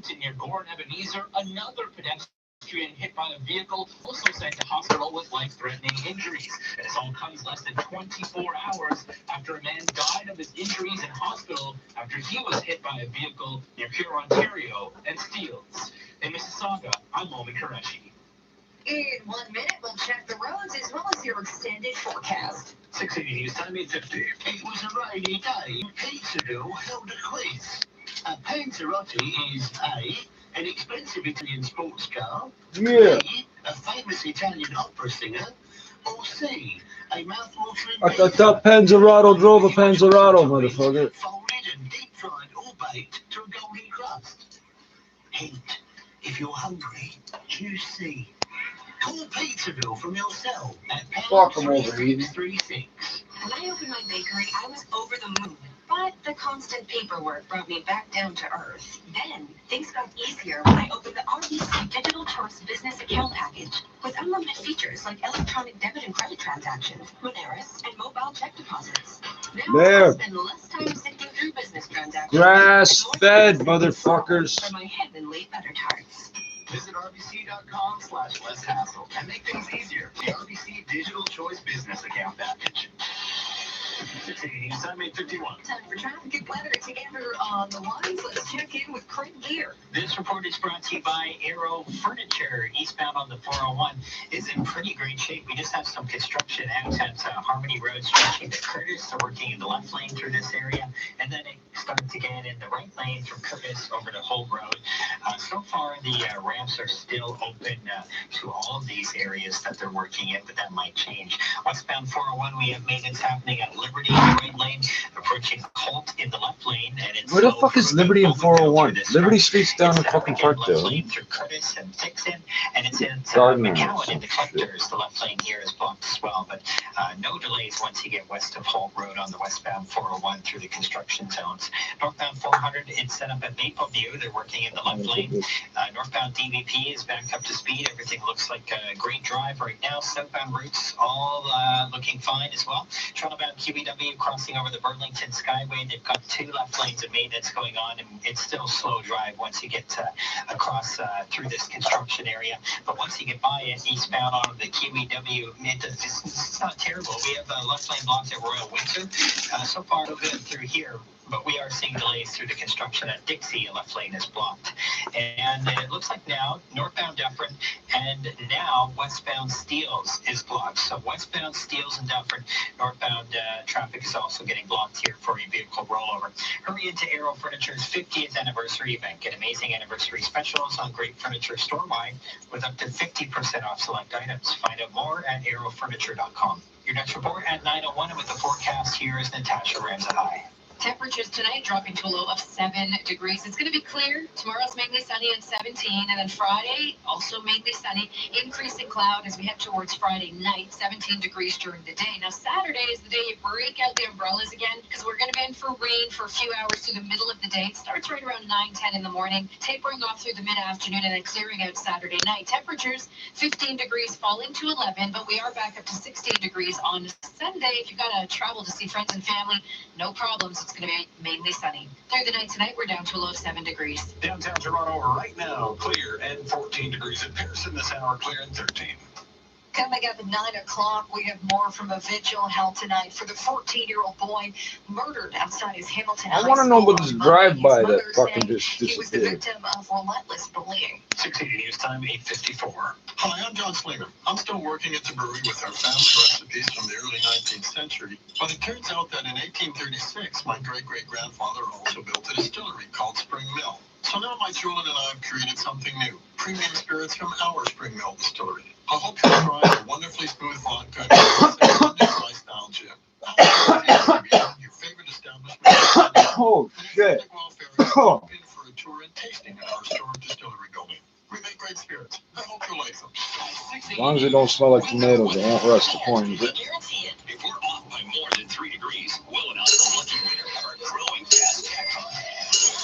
Edmonton near Gore and Ebenezer, another pedestrian hit by a vehicle, also sent to hospital with life-threatening injuries. This all comes less than 24 hours after a man died of his injuries in hospital after he was hit by a vehicle near Pure, Ontario and Steeles. In Mississauga, I'm Momi Qureshi. In 1 minute, we'll check the roads as well as your extended forecast. 680 News Time 8:50. It was a rainy day. Pizzaville held a quiz. A Panzerotti is A, an expensive Italian sports car, Yeah. B, a famous Italian opera singer, or C, a mouth-watering I thought Panzerato drove a Panzerato, motherfucker. folded and deep-fried or baked to a golden crust. Hint, if you're hungry, choose C. Call Pizzaville from your cell at Fuck 'em over, Edie. 3636. When I opened my bakery, I was over the moon. But the constant paperwork brought me back down to earth. Then, things got easier when I opened the RBC Digital Choice Business Account Package. With unlimited features like electronic debit and credit transactions, Moneris, and mobile check deposits. Now There. I spend less time sifting through business transactions. Grass-fed, motherfuckers. For my heavenly butter tarts. Visit rbc.com/less hassle and make things easier. The RBC Digital Choice Business Account Package. 680 News Time 8:51. Time for traffic and weather together on the lines. Let's check in with Craig Gear. This report is brought to you by Aero Furniture. Eastbound on the 401 is in pretty great shape. We just have some construction out at Harmony Road, stretching to Curtis. They're working in the left lane through this area, and then it starts again in the right lane from Curtis over to Holt Road. So far, the ramps are still open to all of these areas that they're working in, but that might change. Westbound 401, we have maintenance happening at Liberty in the right lane, approaching Holt in the left lane, and it's Where the fuck is Liberty and 401? Liberty Street's down in fucking Parkdale. lane through Curtis and Dixon, and it's in Gardner. McCowan in the collectors. The left lane here is blocked as well, but no delays once you get west of Holt Road on the westbound 401 through the construction zones. Northbound 400, it's set up at Maple View. They're working in the left lane. Northbound DVP is back up to speed. Everything looks like a great drive right now. Southbound routes all looking fine as well. Toronto-bound QEW crossing over the Burlington Skyway. They've got 2 left lanes of maintenance going on, and it's still slow drive once you get across through this construction area. But once you get by it, eastbound on the QEW, it's not terrible. We have left lane blocks at Royal Windsor. So far, so good through here. But we are seeing delays through the construction at Dixie. A left lane is blocked. And it looks like now northbound Dufferin and now westbound Steeles is blocked. So westbound Steeles and Dufferin, northbound traffic is also getting blocked here for a vehicle rollover. Hurry into Aero Furniture's 50th anniversary event. Get amazing anniversary specials on great furniture store-wide with up to 50% off select items. Find out more at aerofurniture.com. Your next report at 9:01, and with the forecast, here is Natasha Ramsahai. Temperatures tonight dropping to a low of 7 degrees. It's going to be clear. Tomorrow's mainly sunny at 17, and then Friday also mainly sunny. Increasing cloud as we head towards Friday night, 17 degrees during the day. Now Saturday is the day you break out the umbrellas again, because we're going to be in for rain for a few hours through the middle of the day. It starts right around 9-10 in the morning, tapering off through the mid-afternoon, and then clearing out Saturday night. Temperatures 15 degrees falling to 11, but we are back up to 16 degrees on Sunday. If you've got to travel to see friends and family, no problems. It's going to be mainly sunny. Through the night tonight, we're down to a low of 7 degrees. Downtown Toronto right now, clear and 14 degrees. At Pearson this hour, clear and 13. Coming up at 9 o'clock, we have more from a vigil held tonight for the 14-year-old boy murdered outside his Hamilton High I want to know about this drive-by that fucking just he was the disappeared. victim of relentless bullying. 680 News Time 8:54. Hi, I'm John Slinger. I'm still working at the brewery with our family recipes from the early 19th century. But it turns out that in 1836, my great-great-grandfather also built a distillery called Spring Mill. So now my children and I have created something new. Premium spirits from our Spring Mill distillery. I hope you try the wonderfully smooth vodka and nostalgia. Your favorite establishment. Oh, shit. Oh. In for a tour and tasting at our store distillery building. We make great spirits. I hope you like them. As long as they don't smell like tomatoes, it won't rust the point, is it? Guarantee it. If we're off by more than 3 degrees, Will and I are lucky winner of our growing gas tax hunt.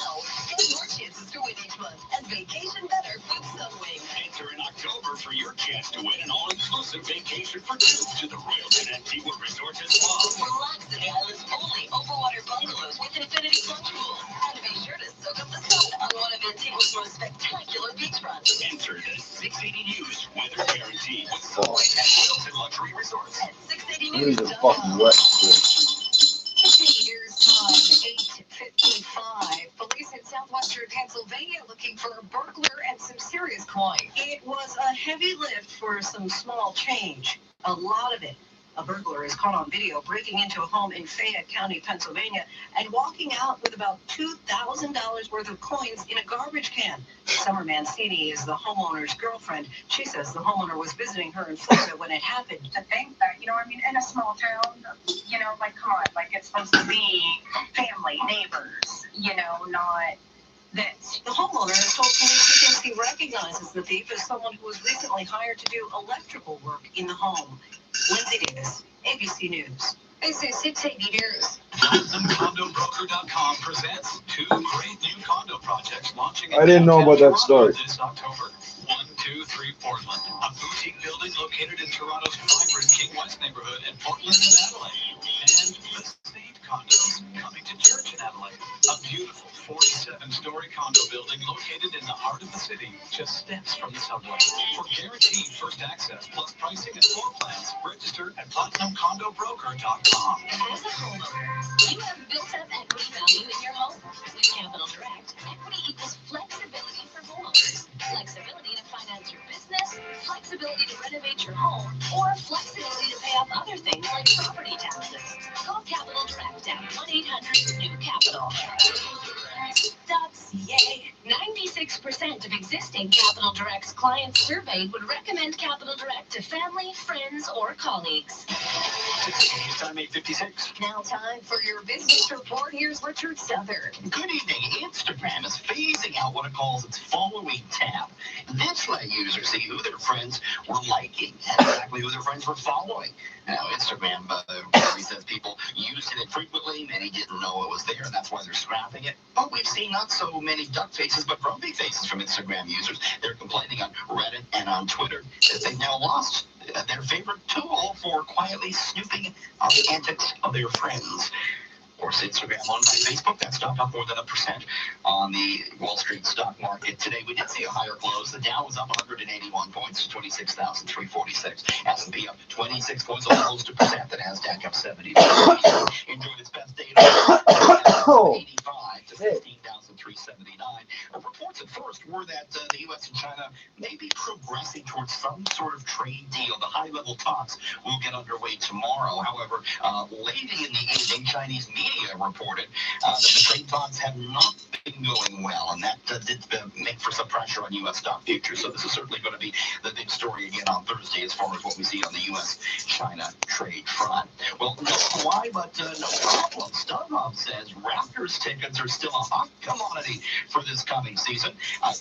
Now, get your chances to win each month and vacation better with Sunwing. Enter in October for your chance to win an all-inclusive vacation for 2 to the Royal Antigua Resort and Spa. Relax in the island's only overwater bungalows with infinity plunge pools. And be sure to soak up the sun on one of Antigua's for a spectacular beachfront. Enter the 680 News Weather Guarantee with Subway at Wilton Luxury Resorts. At 680 It is News. a fucking wet shit. 680 News time, 8:55. Police in southwestern Pennsylvania looking for a burglar and some serious coin. It was a heavy lift for some small change. A lot of it. A burglar is caught on video breaking into a home in Fayette County, Pennsylvania, and walking out with about $2,000 worth of coins in a garbage can. Summer Mancini is the homeowner's girlfriend. She says the homeowner was visiting her in Florida when it happened. To think that, in a small town, like, come on, like, it's supposed to be family, neighbors, not this. The homeowner has told police he thinks he recognizes the thief as someone who was recently hired to do electrical work in the home. Lindsay Davis, ABC News. This is 680 News. CondoBroker.com presents two great new condo projects launching. I didn't know about that story. This October. 123 Portland, a boutique building located in Toronto's vibrant King West neighborhood in Portland and Adelaide. And the State Condos coming to Church in Adelaide, a beautiful 47-story condo building located in the heart of the city, just steps from the subway. For guaranteed first access plus pricing and floor plans, register at PlatinumCondoBroker.com. As a homeowner, you have built-up equity value in your home. With Capital Direct, equity equals flexibility for homeowners. Flexibility to finance your business, flexibility to renovate your home, or flexibility to pay off other things like property taxes. Call Capital Direct at 1-800-NEW-CAPITAL. .ca. 96% of existing Capital Direct's clients surveyed would recommend Capital Direct to family, friends, or colleagues. It's time 8:56. Now time for your business report. Here's Richard Southern. Good evening. Instagram is phasing out what it calls its following tab. This let users see who their friends were liking and exactly who their friends were following. Now, Instagram says people used it frequently. Many didn't know it was there, and that's why they're scrapping it. But we've seen not so many duck faces, but grumpy faces from Instagram users. They're complaining on Reddit and on Twitter that they've now lost their favorite tool for quietly snooping on the antics of their friends. Of course, Instagram owned by Facebook, that stock up more than 1% on the Wall Street stock market today. We did see a higher close. The Dow was up 181 points to 26,346. S&P up 26 points, almost 2%. The Nasdaq up 70. Enjoyed its best day of 85 to 15,379. Reports at first were that the U.S. and China may be progressing towards some sort of trade deal. The high-level talks will get underway tomorrow. However, late in the evening, Chinese media reported that the trade talks have not been going well, and that did make for some pressure on U.S. stock futures. So this is certainly going to be the big story again on Thursday as far as what we see on the U.S.-China trade front. Well, no Kawhi, but no problem. StubHub says Raptors tickets are still a hot commodity for this coming season.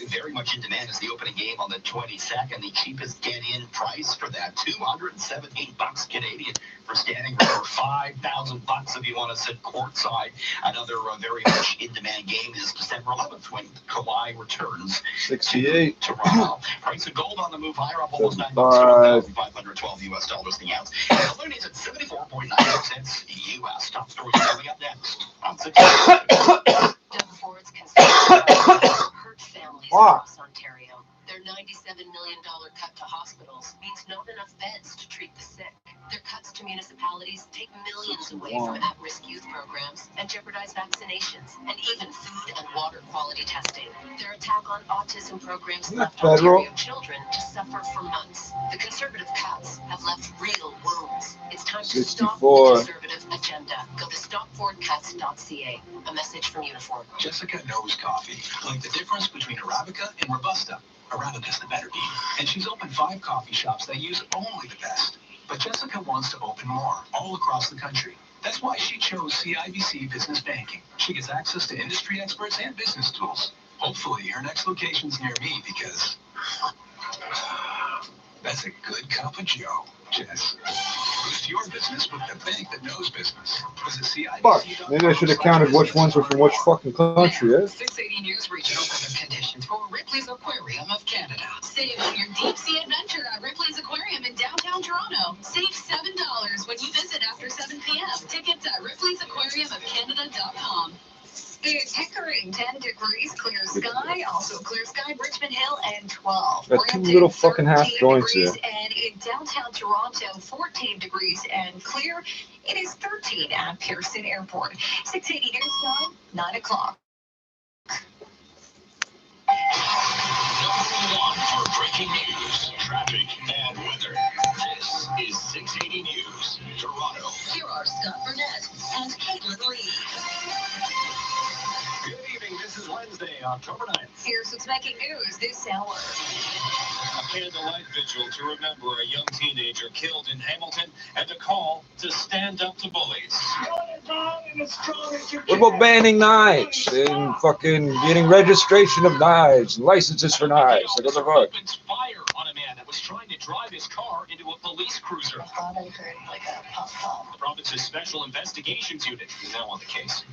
Very much in demand is the opening game on the 22nd. The cheapest get-in price for that, $217 Canadian for standing room, or $5,000 if you want to sit courtside. Another very much in-demand game is December 11th when Kawhi returns 68. to Toronto. Price of gold on the move higher, up almost $9,512 US the ounce. And the loonies at 74.9 cents US. Top stories coming up next on 6. Doug Ford's construction hurt families across Ontario. Their $97 million cut to hospitals means not enough beds to treat the sick. Their cuts to municipalities take millions away from at-risk youth programs and jeopardize vaccinations and even food and water quality testing. Their attack on autism programs left Ontario children to suffer for months. The Conservative cuts have left real wounds. It's time to stop the Conservative agenda. Go to stopfordcuts.ca. A message from Uniform. Jessica knows coffee, like the difference between Arabica and Robusta. Arabica's the better bean, and she's opened 5 coffee shops that use only the best. But Jessica wants to open more, all across the country. That's why she chose CIBC Business Banking. She gets access to industry experts and business tools. Hopefully, her next location's near me because that's a good cup of Joe, Jess. Boost your business with the bank that knows business. Visit CIBC. Fuck, maybe I should have counted which ones were from which fucking country, eh? 680 News regional weather conditions for Ripley's Aquarium of Canada. Save on your deep sea adventure at Ripley's Aquarium in downtown Toronto. Save $7 when you visit after 7 p.m. Tickets at ripleysaquariumofcanada.com. It's Pickering, 10 degrees, clear sky, also clear sky, Richmond Hill, and 12. Got two Brampton, little fucking half 13 joints degrees, here. and in downtown Toronto, 14 degrees and clear. It is 13 at Pearson Airport. 680 news time, 9 o'clock. Number one for breaking news, traffic, and weather. This is 680 News, Toronto. Here are Scott Burnett and Caitlin Lee. Good evening. This is Wednesday, October 9th. Here's what's making news this hour. A candlelight vigil to remember a young teenager killed in Hamilton and a call to stand up to bullies. What about banning knives and fucking getting registration of knives, licenses for knives? Like, what the fuck? Opens fire on a man that was trying to drive his car into a police cruiser. I thought I heard like a pop. The province's Special Investigations Unit is now on the case.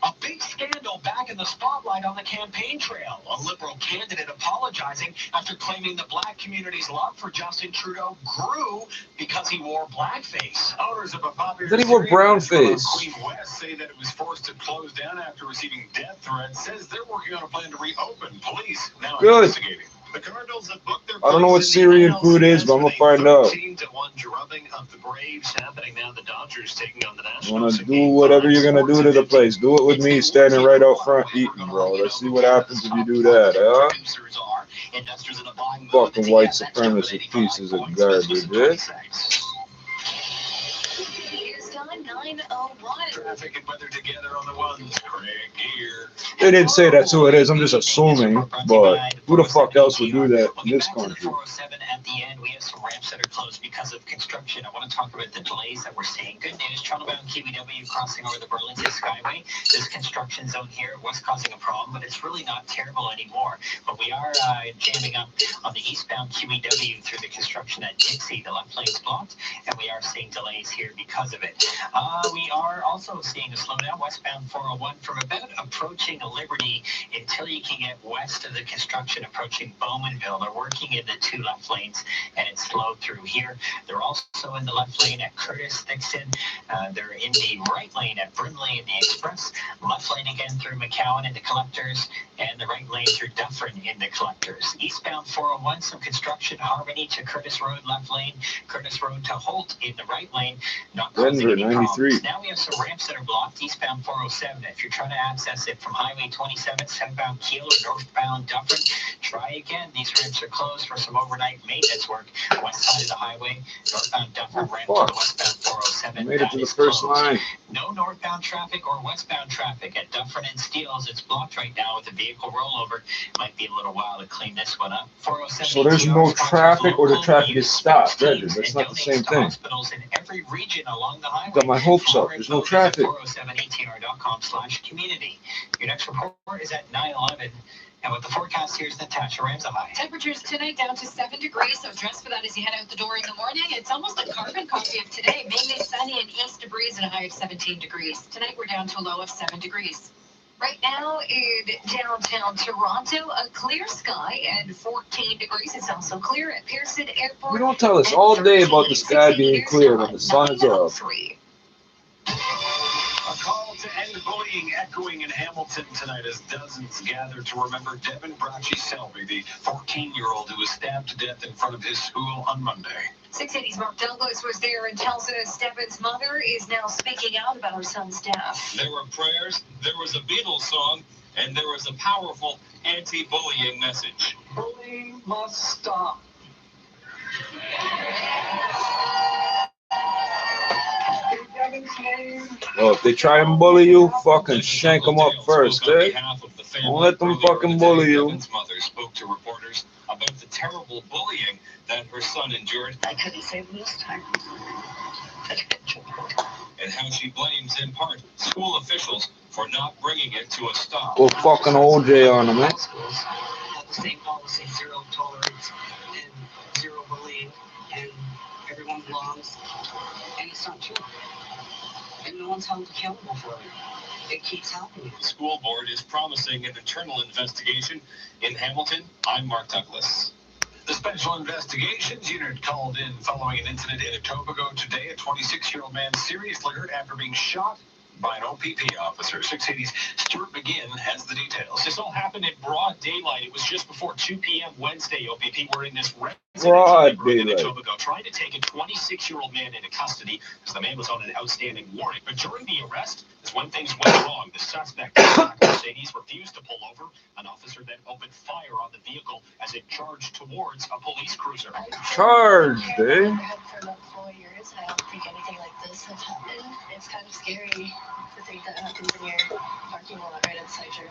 A big scandal back in the spotlight on the campaign trail. A Liberal candidate apologizing after claiming the black community's love for Justin Trudeau grew because he wore blackface. Owners of a popular Then he wore cereal brown restaurant on face. Queen West say that it was forced to close down after receiving death threats. Says they're working on a plan to reopen. Police now Good. investigating. The Cardinals have booked their I don't know what place in the Syrian NLCS food is, but I'm gonna with a find out. 13-1 drubbing of the Braves happening now. The Dodgers taking on the You Nationals. wanna do whatever you're gonna do to the place. Do it with me standing right out front eating, bro. Let's see what happens if you do that, huh? Producers are investors in a buying mood. Fucking white supremacist pieces of garbage, eh? Here's time 9:01. Traffic and weather together on the ones. Craig Gear. They didn't say that's who it is. I'm just assuming. But who the fuck else would do that in this country? 407 at the end, we have some ramps that are closed because of construction. I want to talk about the delays that we're seeing. Good news, Toronto-bound KBW crossing over the Burlington Skyway. This construction zone here was causing a problem, but it's really not terrible anymore. But we are jamming up on the eastbound QEW through the construction at Dixie. The left lane's blocked, and we are seeing delays here because of it. We are also seeing a slowdown westbound 401 from about approaching Liberty until you can get west of the construction approaching Bowmanville. They're working in the two left lanes, and it's slowed through here. They're also in the left lane at Curtis Dixon. They're in the right lane at Brimley and the Express. Left lane again through McCowan and the Collectors, and the right lane through Dufferin in the Collectors. Eastbound 401, some construction, Harmony to Curtis Road, left lane. Curtis Road to Holt in the right lane. Not causing Denver, any 93. problems. Now we have some ramps that are blocked. Eastbound 407. If you're trying to access it from Highway 27, southbound Keel or northbound Dufferin, try again. These ramps are closed for some overnight maintenance work. West side of the highway, northbound Dufferin ramp to the westbound 407. Made it That to the is first closed. line. No northbound traffic or westbound traffic at Dufferin and Steeles. It's blocked right now with a vehicle rollover. Might be a little while to clean this one up. 407 So there's no ATR traffic or the local traffic is stopped, right? teams That's and not the donates same to thing. Hospitals in every region along the highway. Got my hopes For up. more There's no info, traffic. visit 407atr.com/community. Your next report is at 9:11. And with the forecast, here's Natasha Ramsahai. Temperatures tonight down to 7 degrees, so dress for that as you head out the door in the morning. It's almost a carbon copy of today. Mainly sunny and east a breeze and a high of 17 degrees. Tonight we're down to a low of 7 degrees. Right now in downtown Toronto, a clear sky and 14 degrees. It's also clear at Pearson Airport. You don't tell us all day about the sky being clear when the sun is up. 9:03. A call to end bullying echoing in Hamilton tonight as dozens gather to remember Devin Bracci-Selby, the 14-year-old who was stabbed to death in front of his school on Monday. 680's Mark Douglas was there and tells us Devin's mother is now speaking out about her son's death. There were prayers, there was a Beatles song, and there was a powerful anti-bullying message. Bullying must stop. In Devin's name. Well, if they try and bully you, fucking shank them up first, eh? Don't let them fucking bully you. Devin's mother spoke to reporters about the terrible bullying that her son endured I couldn't save him this time. and how she blames, in part, school officials for not bringing it to a stop. Go fucking OJ on them, eh? All schools have the same policy, zero tolerance and zero bullying, and everyone belongs. And it's not true. And no one's held accountable for it. It keeps happening. The school board is promising an internal investigation. In Hamilton, I'm Mark Douglas. The Special Investigations Unit called in following an incident in Etobicoke today. A 26-year-old man seriously hurt after being shot by an OPP officer. 680's Stuart McGinn has the details. This all happened in broad daylight. It was just before 2 p.m. Wednesday. OPP were in this Broad residential in daylight. Etobicoke trying to take a 26-year-old man into custody because the man was on an outstanding warrant. But during the arrest is when things went wrong. The suspect, Mercedes, refused to pull over. An officer then opened fire on the vehicle as it charged towards a police cruiser. Charged, eh? For about 4 years, I don't think anything like this has happened. It's kind of scary to think that happens in your parking lot right outside your.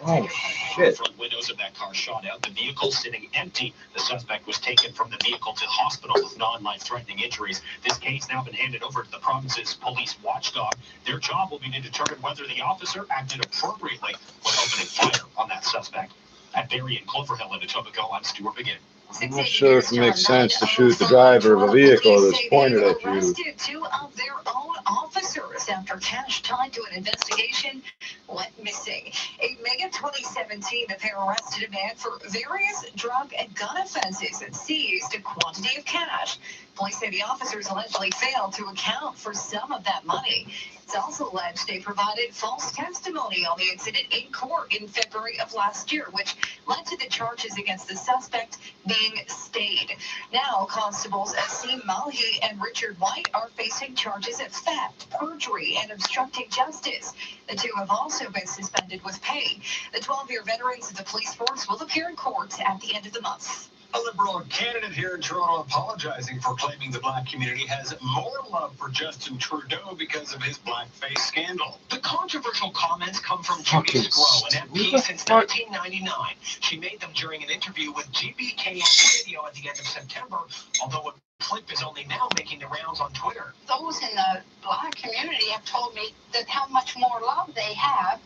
Oh, shit. Front windows of that car shot out. The vehicle sitting empty. The suspect was taken from the vehicle to hospital with non-life-threatening injuries. This case now been handed over to the province's police watchdog. Their job will be to determine whether the officer acted appropriately when opening fire on that suspect. At Barrie and Cloverhill in Etobicoke, I'm Stuart McGinn. I'm not sure if it makes sense to shoot the driver of a vehicle that's pointed at you. Arrested two of their own officers after cash tied to an investigation went missing. In May of 2017, the pair arrested a man for various drug and gun offenses and seized a quantity of cash. Police say the officers allegedly failed to account for some of that money. It's also alleged they provided false testimony on the incident in court in February of last year, which led to the charges against the suspect being stayed. Now, constables Asim Malhi and Richard White are facing charges of theft, perjury, and obstructing justice. The two have also been suspended with pay. The 12-year veterans of the police force will appear in court at the end of the month. A Liberal candidate here in Toronto apologizing for claiming the black community has more love for Justin Trudeau because of his blackface scandal. The controversial comments come from Judy Fucking Sgro, an MP since 1999. She made them during an interview with GBKN Radio at the end of September, although a clip is only now making the rounds on Twitter. Those in the black community have told me that how much more love they have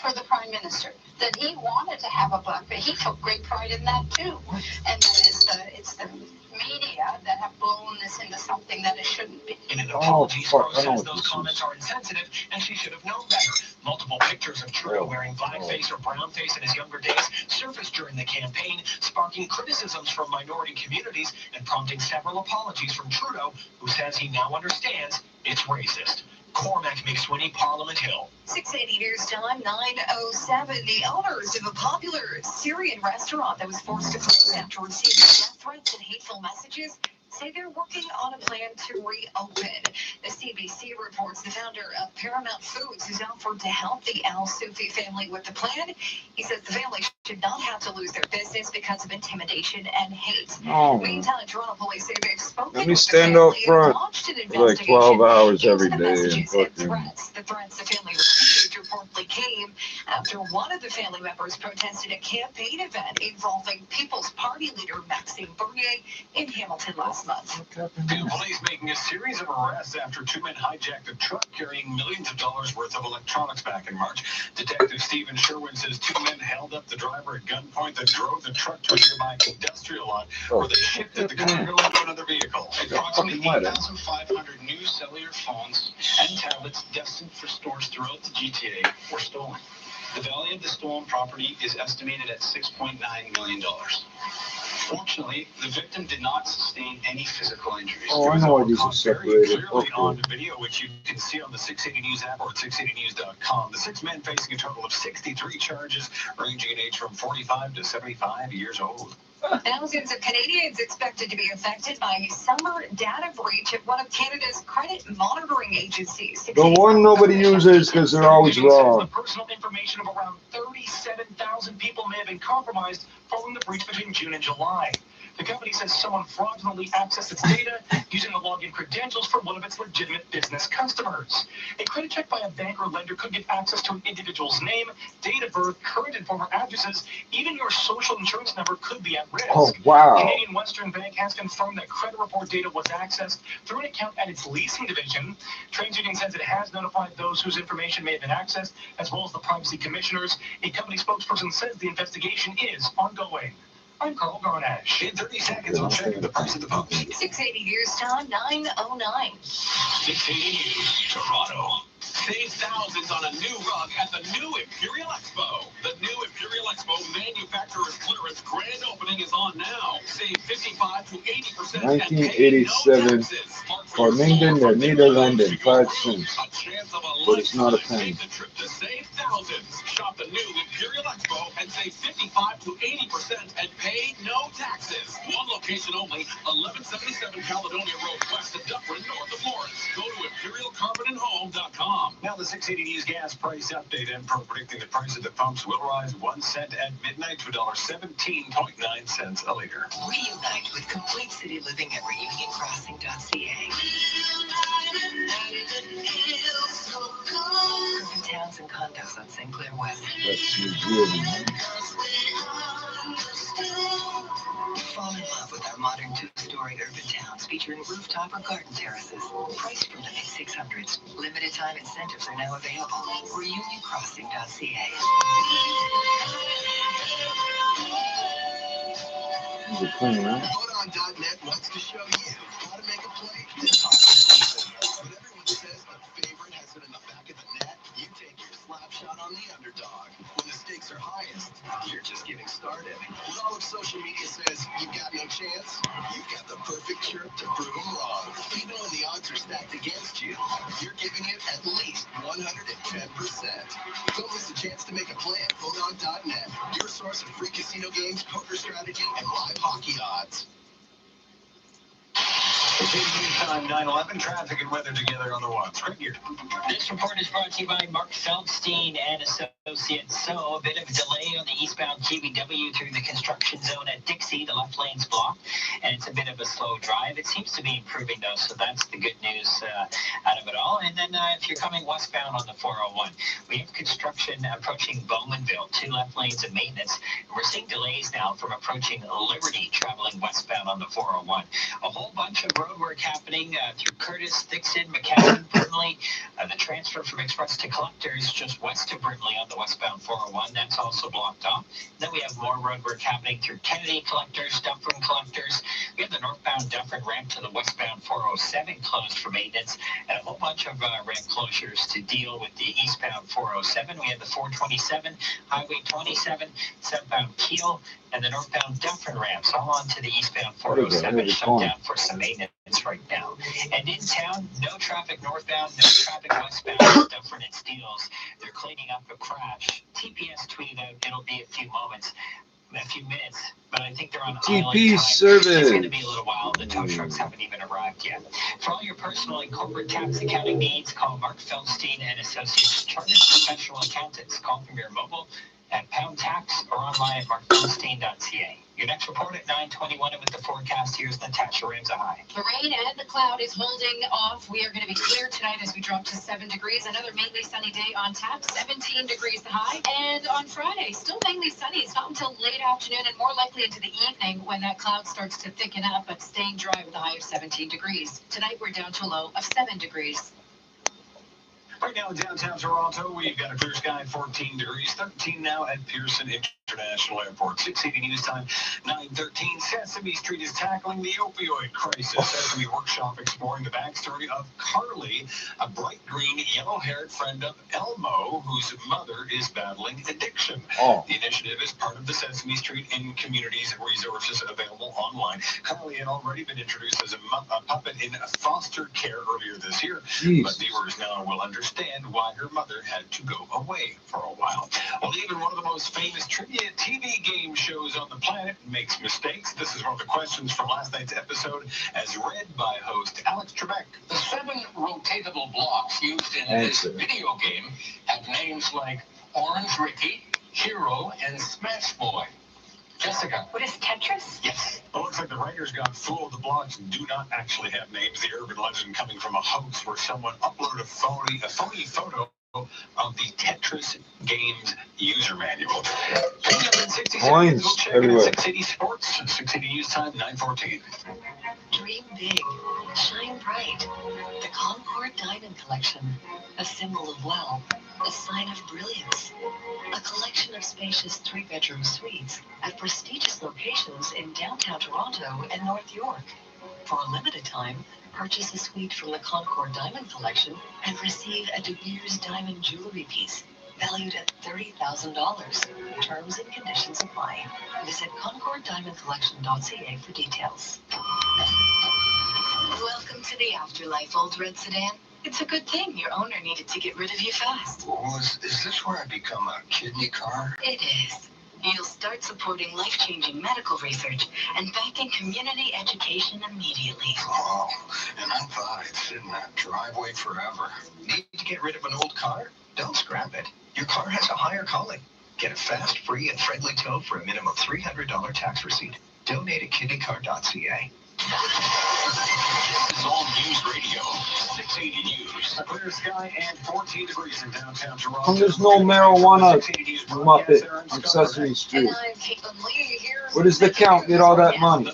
for the Prime Minister, that he wanted to have a blackface. He took great pride in that too. And that it's the media that have blown this into something that it shouldn't be. In an apology, Sgro I know says what those this comments is. are insensitive and she should have known better. Multiple pictures of Trudeau wearing blackface or brownface in his younger days surfaced during the campaign, sparking criticisms from minority communities and prompting several apologies from Trudeau, who says he now understands it's racist. Cormac McSweeney, Parliament Hill. 680 News Time, 9:07. The owners of a popular Syrian restaurant that was forced to close after receiving death threats and hateful messages say they're working on a plan to reopen. The CBC reports the founder of Paramount Foods has offered to help the Al Sufi family with the plan. He says the family should not have to lose their business because of intimidation and hate. Oh, Meantime, Toronto police say they've spoken let me with stand the out family front and launched an for like investigation 12 hours into every the day and messages and fucking. threats. The threats the family received reportedly came after one of the family members protested a campaign event involving People's Party leader Maxime Bernier in Hamilton last month. Police making a series of arrests after two men hijacked a truck carrying millions of dollars worth of electronics back in March. Detective Stephen Sherwin says two men held up the driver at gunpoint that drove the truck to a nearby industrial lot where they shifted the cargo into another vehicle. Approximately 8,500 new cellular phones and tablets destined for stores throughout the GTA were stolen. The value of the stolen property is estimated at $6.9 million. Fortunately, the victim did not sustain any physical injuries. Oh, I know why these are Very separated. clearly on Okay. the video, which you can see on the 680 News app or at 680news.com. The six men facing a total of 63 charges, ranging in age from 45 to 75 years old. Thousands of Canadians expected to be affected by a summer data breach at one of Canada's credit monitoring agencies. The one nobody uses because they're always The wrong. personal information of around 37,000 people may have been compromised following the breach between June and July. The company says someone fraudulently accessed its data using the login credentials for one of its legitimate business customers. A credit check by a bank or lender could get access to an individual's name, date of birth, current and former addresses. Even your social insurance number could be at risk. Oh, wow. Canadian Western Bank has confirmed that credit report data was accessed through an account at its leasing division. TransUnion says it has notified those whose information may have been accessed, as well as the privacy commissioners. A company spokesperson says the investigation is ongoing. I'm Carl Garnash. In 30 seconds, I'll check the price of the pump. 680 News Time, 9:09. 680 News, Toronto. Save thousands on a new rug at the new Imperial Expo. The new Imperial Expo manufacturer's clearance grand opening is on now. Save 55 to 80% and pay no 1987. taxes. Mark For Minden, they're Nederlanden, 5 cents. But it's not a penny. The trip to save thousands. Shop the new Imperial Expo and save 55 to 80% and pay no taxes. One location only, 1177 Caledonia Road, west of Dufferin, north of Lawrence. Go to ImperialCarbonandHome.com. Now the 680 News gas price update. Pro predicting the price of the pumps will rise 1 cent at midnight to $1.17.9 a liter. Reunite with complete city living at reunioncrossing.ca. Urban towns and condos on St. Clair West. That's New Zealand. Fall in love with our modern two-story urban towns featuring rooftop or garden terraces. Priced from the mid-600s. Limited time incentives are now available. Reunioncrossing.ca. Is it clean, right? Vodon.net wants to show you how to make a play this hockey season. When everyone says the favorite has it in the back of the net, you take your slap shot on the underdog. When the stakes are highest, you're just getting started. When all of social media says you've got no chance, you've got the perfect chirp to prove them wrong. Even when the odds are stacked against you, you're giving it at least 110%. Don't miss a chance to make a play at Vodon.net, your source of free casino games, poker strategy, and live hockey odds. Time 9/11 traffic and weather together on the ones. Right here. This report is brought to you by Mark Feldstein and Associates. So a bit of a delay on the eastbound KBW through the construction zone at Dixie. The left lane's blocked, and it's a bit of a slow drive. It seems to be improving, though, so that's the good news out of it all. And then if you're coming westbound on the 401, we have construction approaching Bowmanville, 2 left lanes of maintenance. We're seeing delays now from approaching Liberty traveling westbound on the 401. A whole bunch of road work happening through Curtis, Dixon, McAllen, Brimley. The transfer from Express to Collectors just west of Brimley on the westbound 401. That's also blocked off. Then we have more road work happening through Kennedy Collectors, Dufferin Collectors. We have the northbound Dufferin ramp to the westbound 407 closed for maintenance, and a whole bunch of ramp closures to deal with the eastbound 407. We have the 427, Highway 27, southbound Keel, and the northbound Dufferin ramps all onto the eastbound 407 shut down for some maintenance right now. And in town, no traffic northbound, no traffic westbound at Dufferin and Steeles. They're cleaning up a crash. TPS tweeted out it'll be a few minutes, but I think they're on TP time. service. It's going to be a little while. The tow trucks haven't even arrived yet. For all your personal and corporate tax accounting needs, call Mark Feldstein and Associates, Chartered Professional Accountants. Call from your mobile at Pound Tax or online at markfeldstein.ca. Your next report at 9:21, and with the forecast, here's Natasha Ramsahai. The rain and the cloud is holding off. We are going to be clear tonight as we drop to 7 degrees. Another mainly sunny day on tap, 17 degrees the high. And on Friday, still mainly sunny. It's not until late afternoon and more likely into the evening when that cloud starts to thicken up, but staying dry with a high of 17 degrees. Tonight, we're down to a low of 7 degrees. Right now in downtown Toronto, we've got a clear sky, 14 degrees, 13 now at Pearson International Airport. 680 News Time, 9:13. Sesame Street is tackling the opioid crisis. Sesame Workshop exploring the backstory of Carly, a bright green, yellow-haired friend of Elmo, whose mother is battling addiction. Oh. The initiative is part of the Sesame Street in Communities resources available online. Carly had already been introduced as a puppet in foster care earlier this year, but viewers now will understand why her mother had to go away for a while. Well, even one of the most famous trivia TV game shows on the planet makes mistakes. This is one of the questions from last night's episode, as read by host Alex Trebek. The 7 rotatable blocks used in this video game have names like Orange Ricky, Hero, and Smash Boy. Jessica. What is Tetris? Yes. Well, looks like the writers got fooled. The blocks do not actually have names. The urban legend coming from a hoax where someone uploaded a phony photo of the Tetris game's user manual. Coins we'll check everywhere. 680 Sports, 680 News Time, 9:14. Dream big, shine bright. The Concord Diamond Collection, a symbol of wealth, a sign of brilliance. A collection of spacious 3-bedroom suites at prestigious locations in downtown Toronto and North York. For a limited time, purchase a suite from the Concord Diamond Collection and receive a De Beers diamond jewelry piece valued at $30,000. Terms and conditions apply. Visit ConcordDiamondCollection.ca for details. Welcome to the afterlife, old red sedan. It's a good thing your owner needed to get rid of you fast. Well, is this where I become a kidney car? It is. You'll start supporting life-changing medical research and backing community education immediately. Oh, and I thought I'd sit in that driveway forever. Need to get rid of an old car? Don't scrap it. Your car has a higher calling. Get a fast, free, and friendly tow for a minimum $300 tax receipt. Donate at kidneycar.ca. This is All News Radio, 680 News. A clear sky and 14 degrees in downtown Toronto. There's no marijuana Muppet on Sesame Street. Where does the count get all that money?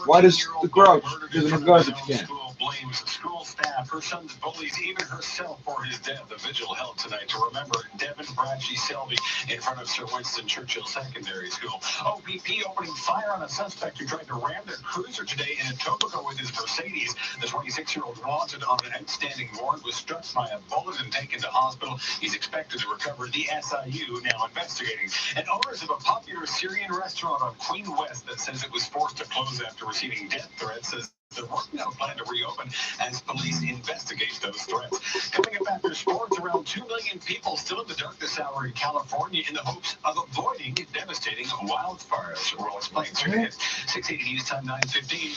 Why does the Grouch live in a garbage can? Blames school staff, her son's bullies, even herself for his death. A vigil held tonight to remember Devin Bradshaw Selby in front of Sir Winston Churchill Secondary School. OPP opening fire on a suspect who tried to ram their cruiser today in Etobicoke with his Mercedes. The 26-year-old wanted on an outstanding warrant was struck by a bullet and taken to hospital. He's expected to recover. The SIU now investigating. And owners of a popular Syrian restaurant on Queen West that says it was forced to close after receiving death threats says they're working on a plan to reopen as police investigate those threats. Coming up after sports, around 2 million people still in the dark this hour in California in the hopes of avoiding devastating wildfires. We'll explain soon. It's 680 News Time 9:15.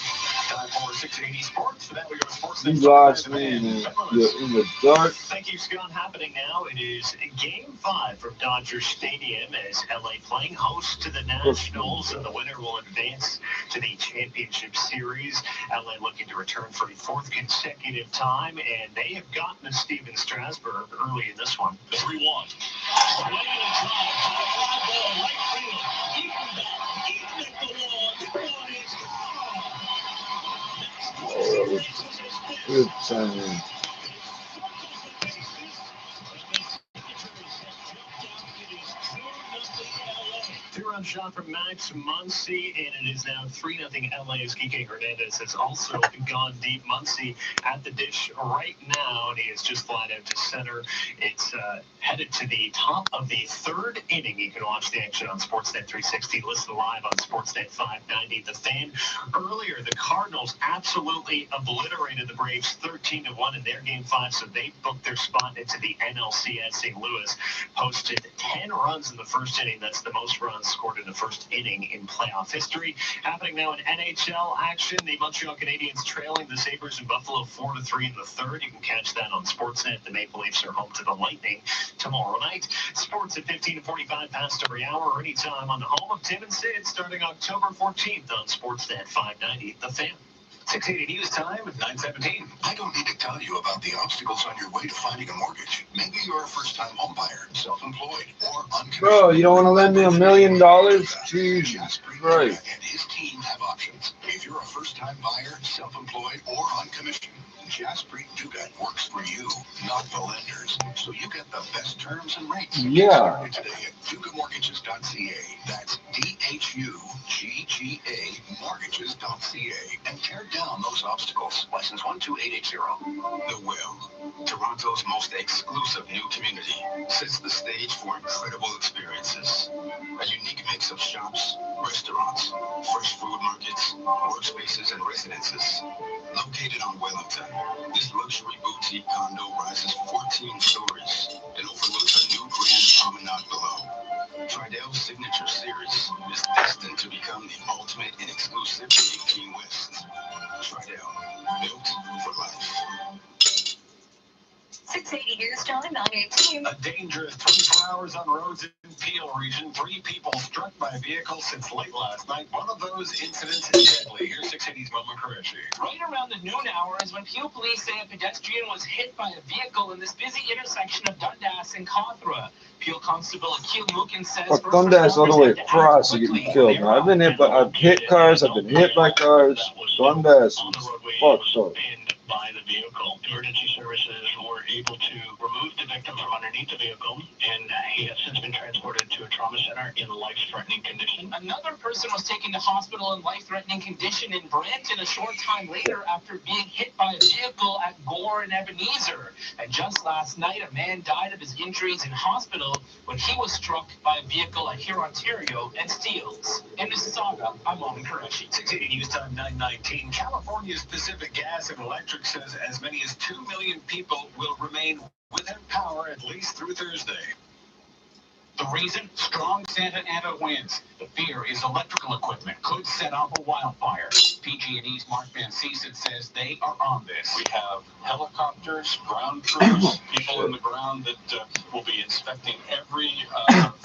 Time for 680 Sports. For that, we go to Sports. You lost me, man. You're in the dark. Thank you, Scott. Happening now. It is Game 5 from Dodger Stadium as LA playing host to the Nationals, and the winner will advance to the championship series. LA looking to return for a fourth consecutive time, and they have gotten to Steven Strasburg early in this one. 3-1. Good timing. Two-run shot from Max Muncy, and it is now 3-0 LA as Kike Hernandez has also gone deep. Muncy at the dish right now, and he is just flying out to center. It's headed to the top of the third inning. You can watch the action on Sportsnet 360. Listen live on Sportsnet 590. The Fan. Earlier, the Cardinals absolutely obliterated the Braves 13-1 in their Game 5, so they booked their spot into the NLCS. St. Louis posted 10 runs in the first inning. That's the most runs scored in the first inning in playoff history. Happening now in NHL action, the Montreal Canadiens trailing the Sabres in Buffalo 4-3 in the third. You can catch that on Sportsnet. The Maple Leafs are home to the Lightning tomorrow night. Sports at 15:45 past every hour or anytime on the home of Tim and Sid starting October 14th on Sportsnet 590. The Fan. 680 News Time at 9:17. I don't need to tell you about the obstacles on your way to finding a mortgage. Maybe you're a first-time homebuyer, self-employed, or uncommissioned. Bro, you don't want to lend me $1 million? Jesus Christ. And his team have options. If you're a first-time buyer, self-employed, or uncommissioned, Jaspreet Dugat works for you, not the lenders. So you get the best terms and rates. Yeah. Get started today at dugatmortgages.ca. That's DHUGGA mortgages.ca. And tear down those obstacles. License 12880. The Well, Toronto's most exclusive new community, sets the stage for incredible experiences. A unique mix of shops, restaurants, fresh food markets, workspaces, and residences. Located on Wellington, this luxury boutique condo rises 14 stories and overlooks a new grand promenade below. Tridell's signature series is destined to become the ultimate in exclusivity in Key West. Tridell, built for life. 680 News Time 9:18. A dangerous 24 hours on roads in Peel region. 3 people struck by a vehicle since late last night. One of those incidents is deadly. Here's 680's Mama Qureshi. Right around the noon hour is when Peel police say a pedestrian was hit by a vehicle in this busy intersection of Dundas and Cawthra. Peel Constable Akil Mookin says... Fuck Dundas all the way across to get me killed, man. I've hit cars, I've been hit by cars. Dundas is fucked up. By the vehicle. Emergency services were able to remove the victim from underneath the vehicle, and he has since been transported to a trauma center in life-threatening condition. Another person was taken to hospital in life-threatening condition in Brampton a short time later after being hit by a vehicle at Gore and Ebenezer. And just last night, a man died of his injuries in hospital when he was struck by a vehicle at Here, Ontario and Steeles. In Mississippi. Mississauga, I'm Mohan Qureshi. 680 News Time 9:19. California's Pacific Gas and Electric says as many as 2 million people will remain without power at least through Thursday. The reason? Strong Santa Ana winds. The fear is electrical equipment could set off a wildfire. PG&E's Mark Van Ceesen says they are on this. We have helicopters, ground crews, people in the ground that will be inspecting every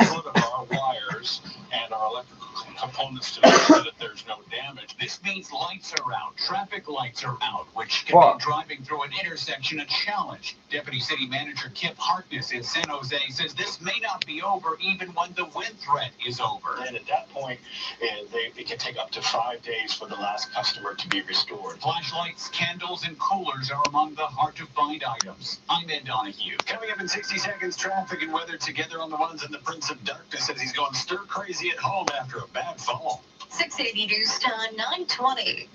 foot of our wires and our electrical components to make sure that there's no damage. This means lights are out, traffic lights are out, which can make driving through an intersection a challenge. Deputy City Manager Kip Harkness in San Jose says this may not be over even when the wind threat is over. And at that point, it can take up to 5 days for the last customer to be restored. Flashlights, candles, and coolers are among the hard-to-find items. I'm Ed Donahue. Coming up in 60 seconds, traffic and weather together on the ones, and the Prince of Darkness says he's going stir-crazy at home after a bad fall. 680 News Time 9:20.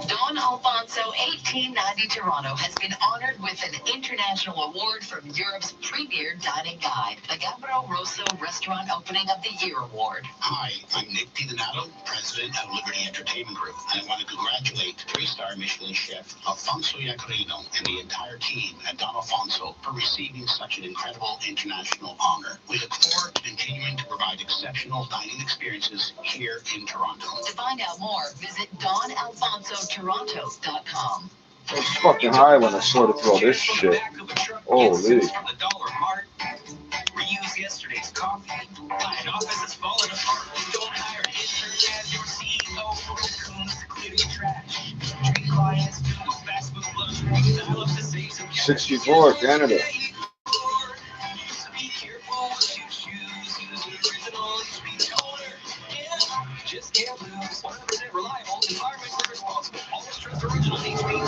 Don Alfonso 1890 Toronto has been honored with an international award from Europe's premier dining guide, the Gabriel Rosso Restaurant Opening of the Year Award. Hi, I'm Nick DiDonato, president of Liberty Entertainment Group, and I want to congratulate 3-star Michelin chef Alfonso Iacarino and the entire team at Don Alfonso for receiving such an incredible international honor. We look forward to continuing to provide exceptional dining experiences here in Toronto. To find out more, visit DonAlfonsoToronto.com. I was fucking high when I sorted through all this shit. Holy. Reuse yesterday's coffee. An office is falling apart. Don't hire an intern as your CEO for raccoons to clear your trash. Treat clients to a fast food lunch. Dial up to save some cash. 64, Canada. Be careful what you choose. Use the original sweet toner. Yeah, just can't lose. 100% reliable, environmentally responsible. Always trust original HP.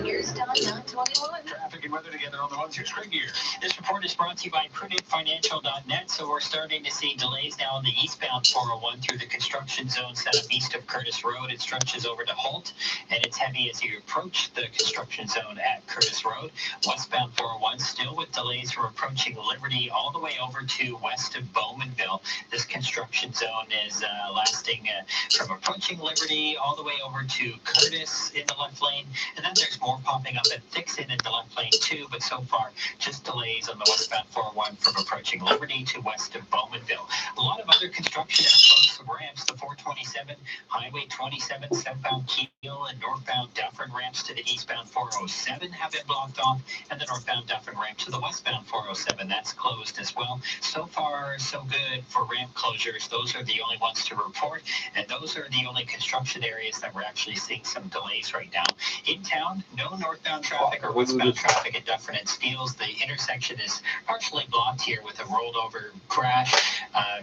News Time 9:21. Traffic and weather together on the ones. Here's Craig Gear. This report is brought to you by PrudentFinancial.net. So we're starting to see delays now on the eastbound 401 through the construction zone set up east of Curtis Road. It stretches over to Holt, and it's heavy as you approach the construction zone at Curtis Road. Westbound 401 still with delays from approaching Liberty all the way over to west of Bowmanville. This construction zone is lasting from approaching Liberty all the way over to Curtis in the left lane, and then there's more popping up at Dixon in the left lane too, but so far just delays on the westbound 401 from approaching Liberty to west of Bowmanville. A lot of other construction has closed some ramps. The 427, Highway 27, southbound Keel and northbound Dufferin ramps to the eastbound 407 have been blocked off, and the northbound Dufferin ramp to the westbound 407, that's closed as well. So far, so good for ramp closures. Those are the only ones to report, and those are the only construction areas that we're actually seeing some delays right now. In town, no northbound traffic or westbound traffic at Dufferin and Steeles. The intersection is partially blocked here with a rolled over crash.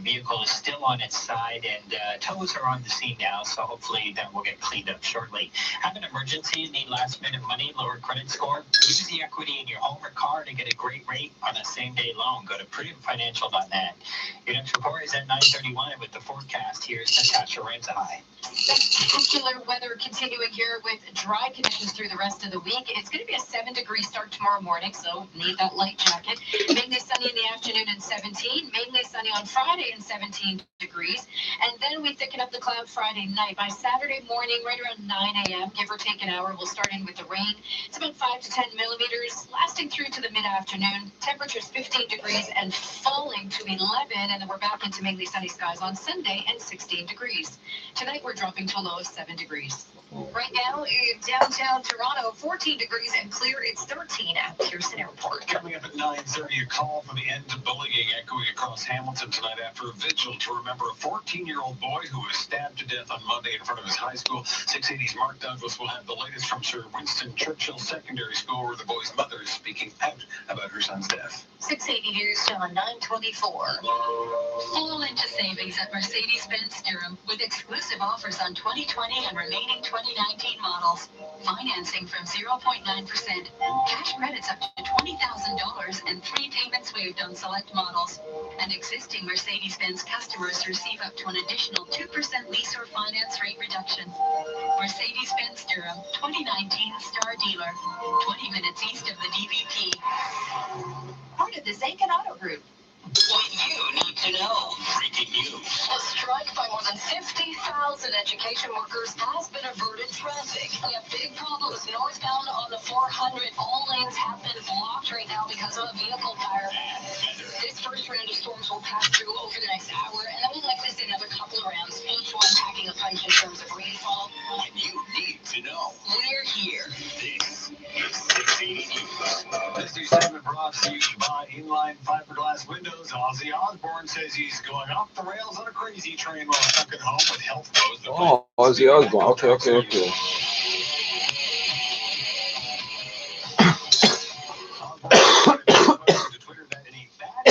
Vehicle is still on its side, and tows are on the scene now, so hopefully that will get cleaned up shortly. Have an emergency, need last minute money, lower credit score? Use the equity in your home or car to get a great rate on a same day loan. Go to PrudentFinancial.net. Your next report is at 9:31, and with the forecast, here's Natasha Ramsahai. Particular weather continuing here with dry conditions through the rest of the week. It's going to be a 7-degree start tomorrow morning, so need that light jacket. Mainly sunny in the afternoon and 17. Mainly sunny on Friday and 17 degrees. And then we thicken up the cloud Friday night. By Saturday morning, right around 9 a.m., give or take an hour, we'll start in with the rain. It's about 5 to 10 millimeters, lasting through to the mid-afternoon. Temperatures 15 degrees and falling to 11, and then we're back into mainly sunny skies on Sunday and 16 degrees. Tonight, we're dropping to a low of 7 degrees. Right now in downtown Toronto, 14 degrees and clear. It's 13 at Pearson Airport. Coming up at 9:30, a call for the end to bullying echoing across Hamilton tonight after a vigil to remember a 14-year-old boy who was stabbed to death on Monday in front of his high school. 680's Mark Douglas will have the latest from Sir Winston Churchill Secondary School, where the boy's mother is speaking out about her son's death. 680 News on 924. Full into savings at Mercedes-Benz Durham with exclusive offers on 2020 and remaining 2019 models. Financing from 0.9%. Cash credits up to $20,000 and 3 payments waived on select models. And existing Mercedes-Benz customers receive up to an additional 2% lease or finance rate reduction. Mercedes-Benz Durham, 2019 Star Dealer, 20 minutes east of the DVP. Part of the Zankin Auto Group. What you need to know. Breaking news. A strong transportation workers has been averted traffic. We have big problems northbound on the 400. All lanes have been blocked right now because of a vehicle fire. This first round of storms will pass through over the next hour, and then we'll likely see another couple of rounds, each one packing a punch in terms of rainfall. When you need to know. We're here. This is 680 News. This new segment brought to you by Inline Fiberglass Windows. Ozzy Osbourne says he's going off the rails on a crazy train while stuck at home with health woes. Oh, Ozzy Osbourne. Okay. Twitter that in a bad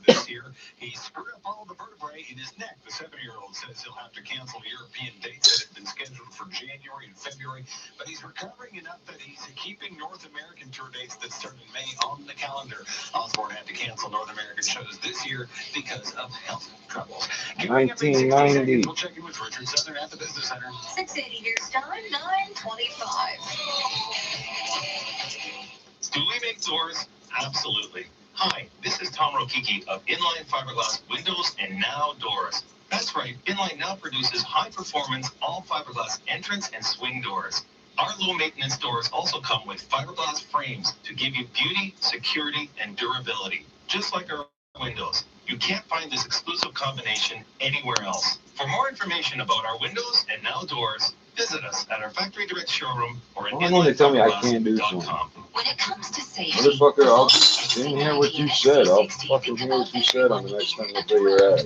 this year, he screwed up all the vertebrae in his neck. The 70-year-old says he'll have to cancel European dates that had been scheduled for January and February, but he's recovering enough that he's keeping North American tour dates that start in May on the calendar. Osbourne had to cancel North American shows this year because of health troubles. 1990. We'll check in with Richard Southern at the Business Center. 680 News Time, 9:25. Do we make doors? Absolutely. Hi, this is Tom Rokiki of Inline Fiberglass Windows and Now Doors. That's right, Inline now produces high-performance all-fiberglass entrance and swing doors. Our low-maintenance doors also come with fiberglass frames to give you beauty, security, and durability, just like our windows. You can't find this exclusive combination anywhere else. For more information about our windows and Now Doors, visit us at our Factory Direct showroom or at Why don't they tell me I can't do something? inlinefiberglass.com. When it comes to safety, Motherfucker, I didn't hear what you said. I'll fucking hear what you said on the next time I tell your ass.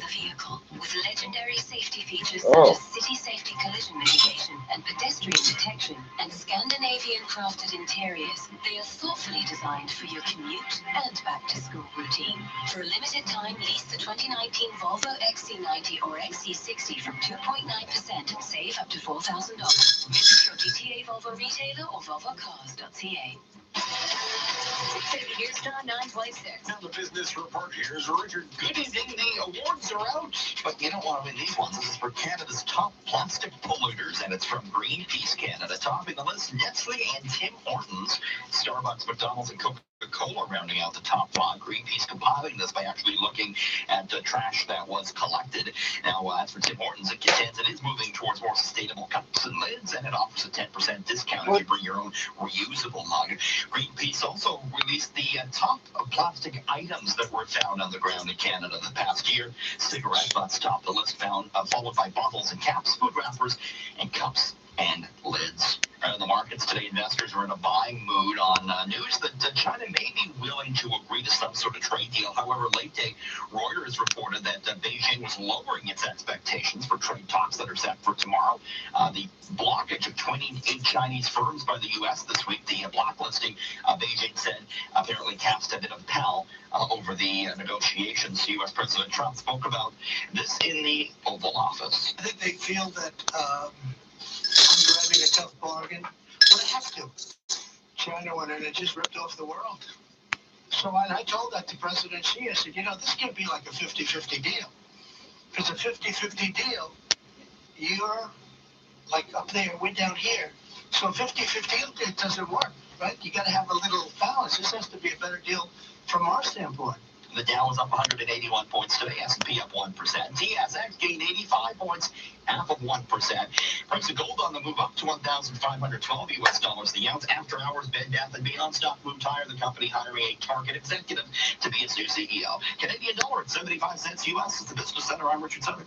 with legendary safety features Oh. such as city safety collision mitigation and pedestrian detection and Scandinavian crafted interiors, they are thoughtfully designed for your commute and back to school routine. For a limited time, lease the 2019 Volvo XC90 or XC60 from 2.9% and save up to $4,000. Visit your GTA Volvo retailer or volvocars.ca. 680 News Time, 9:26. Now the business report. Here's Richard. Good evening. The awards are out, but you don't want to win these ones. This is for Canada's top plastic polluters, and it's from Greenpeace Canada. Topping the list, Nestle and Tim Hortons, Starbucks, McDonald's, and Coca-Cola rounding out the top 5. Greenpeace compiling this by actually looking at the trash that was collected. Now, as for Tim Hortons, it contends it is moving towards more sustainable cups and lids, and it offers a 10% discount if you bring your own reusable mug. Greenpeace also released the top plastic items that were found on the ground in Canada the past year. Cigarette butts topped the list, followed by bottles and caps, food wrappers, and cups and lids. In the markets today, investors are in a buying mood on news that China may be willing to agree to some sort of trade deal. However, late day, Reuters reported that Beijing was lowering its expectations for trade talks that are set for tomorrow. The blockage of 28 Chinese firms by the U.S. this week, the blacklisting, Beijing said, apparently cast a bit of pall over the negotiations. U.S. President Trump spoke about this in the Oval Office. I think they feel that I'm driving a tough bargain, but I have to. China went in and just ripped off the world. So I told that to President Xi. I said, this can be like a 50-50 deal. If it's a 50-50 deal, you're like up there, we're down here. So a 50-50 deal, it doesn't work, right? You got to have a little balance. This has to be a better deal from our standpoint. The Dow was up 181 points today. S&P up 1%. TSX gained 85 points, half of 1%. Price of gold on the move up to $1,512 US dollars the ounce. After hours, Bed Bath & Beyond stock moved higher. The company hiring a Target executive to be its new CEO. Canadian dollar at 75 cents US. It's the Business Center. I'm Richard Sutter.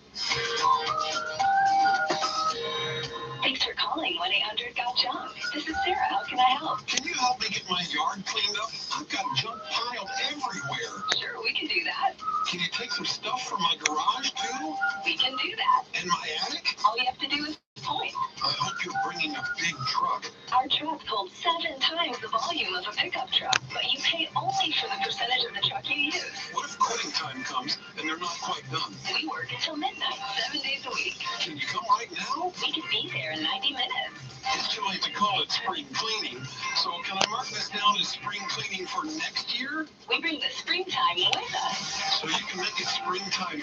Thanks for calling 1-800-GOT-JUNK. This is Sarah. How can I help? Can you help me get my yard cleaned up? I've got junk piled everywhere. Sure, we can do that. Can you take some stuff from my garage too? We can do that. And my attic? All you have to do is point. I hope you're bringing a big truck. Our truck holds 7 times the volume of a pickup truck, but you pay only for the percentage of the truck you use. What if quitting time comes and they're not quite done? We work until midnight, 7 days a week. Can you come right now? We can be there in 90 minutes. It's too late to call it spring cleaning. So can I mark this down as spring cleaning for next year? We bring the springtime with us. So you can make it springtime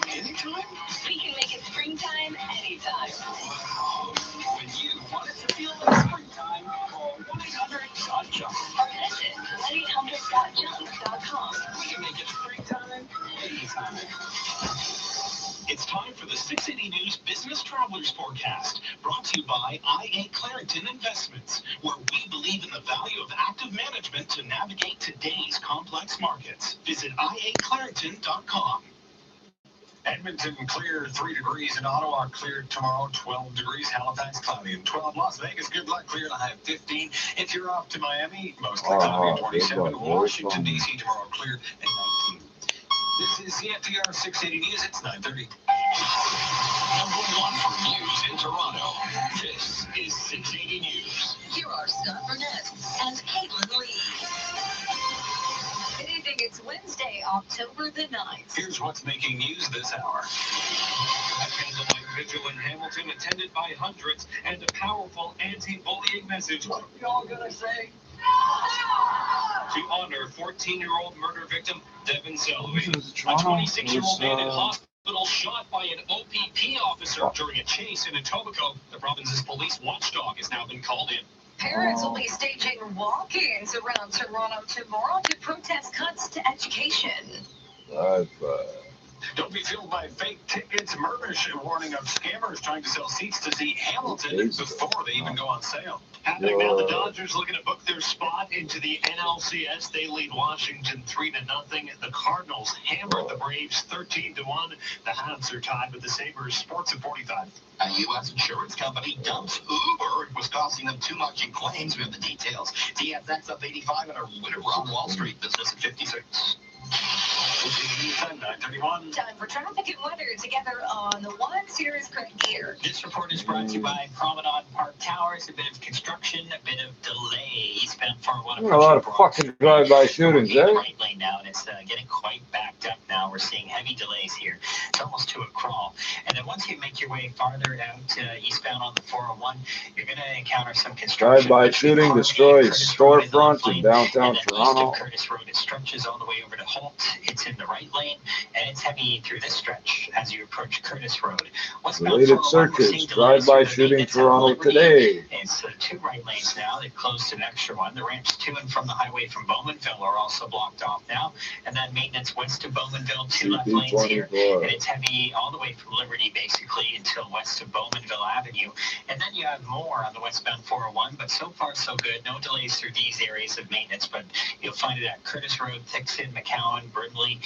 anytime? We can make it springtime anytime. Wow. When you want it to feel like springtime, call 1-800-GOT-JUNK. Or visit 1-800-GOT-JUNK.com. We can make it springtime anytime. It's time for the 680 News Business Travelers Forecast, brought to you by IA Clarington Investments, where we believe in the value of active management to navigate today's complex markets. Visit iaclarington.com. Edmonton clear, 3 degrees. In Ottawa, clear tomorrow, 12 degrees. Halifax, cloudy, and 12. Las Vegas, good luck, clear, and I have 15. If you're off to Miami, mostly cloudy, 27. Washington, D.C., tomorrow, clear, and 19. This is CFTR 680 News. It's 9:30. Number one for news in Toronto. This is 680 News. Here are Scott Burnett and Caitlin Lee. Good evening. It's Wednesday, October the 9th. Here's what's making news this hour. A candlelight vigil in Hamilton attended by hundreds and a powerful anti-bullying message. What are we all gonna say? To honor 14-year-old murder victim Devin Selvey. Was it A Toronto? 26-year-old man in hospital shot by an OPP officer during a chase in Etobicoke. The province's police watchdog has now been called in. Parents will be staging walk-ins around Toronto tomorrow to protest cuts to education. Don't be fooled by fake tickets. Murmush warning of scammers trying to sell seats to see Hamilton before they even go on sale. Happening now, the Dodgers looking to book their spot into the NLCS. They lead Washington 3-0. The Cardinals hammered the Braves 13-1. The Habs are tied with the Sabres. Sports at 45. A U.S. insurance company dumps Uber. It was costing them too much in claims. We have the details. TSX up 85 and our winner on Wall Street business at 56. 9:31. Time for traffic and weather together on the ones. Here is Craig Gear. This report is brought to you by Promenade Park Towers. A bit of construction, a bit of delay. Eastbound 401. A lot of fucking drive-by shootings, eh? Right lane now, and it's getting quite backed up now. We're seeing heavy delays here. It's almost to a crawl. And then once you make your way farther out eastbound on the 401, you're going to encounter some construction. Drive-by shooting destroys storefronts in downtown Toronto. Curtis Road, it stretches all the way over to Holt. It's in the right lane, and it's heavy through this stretch as you approach Curtis Road. Related searches, drive-by shooting Toronto today. It's 2 right lanes now. They've closed an extra one. The ramps to and from the highway from Bowmanville are also blocked off now. And then maintenance west of Bowmanville, 2 left lanes here. And it's heavy all the way from Liberty, basically, until west of Bowmanville Avenue. And then you have more on the westbound 401, but so far so good. No delays through these areas of maintenance, but you'll find it at Curtis Road, Thixon, McCowan, Brimley.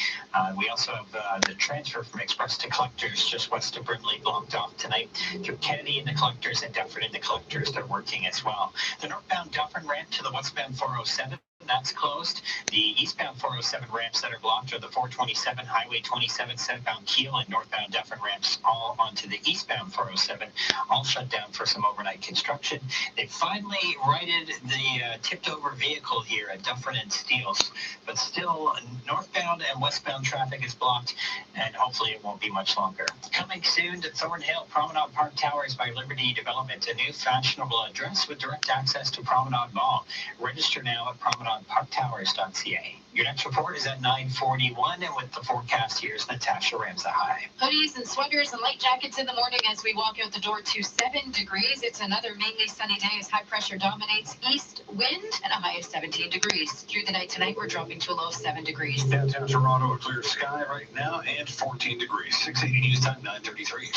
We also have the transfer from Express to Collectors just west of Brimley blocked off tonight. Through Kennedy and the Collectors and Dufferin and the Collectors, they're working as well. The northbound Dufferin ramp to the westbound 407. That's closed. The eastbound 407 ramps that are blocked are the 427, Highway 27, southbound Keel, and northbound Dufferin ramps all onto the eastbound 407, all shut down for some overnight construction. They finally righted the tipped-over vehicle here at Dufferin and Steeles, but still northbound and westbound traffic is blocked, and hopefully it won't be much longer. Coming soon to Thornhill, Promenade Park Towers by Liberty Development, a new fashionable address with direct access to Promenade Mall. Register now at promenadeparktowers.ca. Your next report is at 9:41, and with the forecast, here's Natasha Ramza. Hi. Hoodies and sweaters and light jackets in the morning as we walk out the door to 7 degrees. It's another mainly sunny day as high pressure dominates east wind and a high of 17 degrees. Through the night tonight, we're dropping to a low of 7 degrees. Downtown Toronto, a clear sky right now and 14 degrees. 680 News Time, 9:33.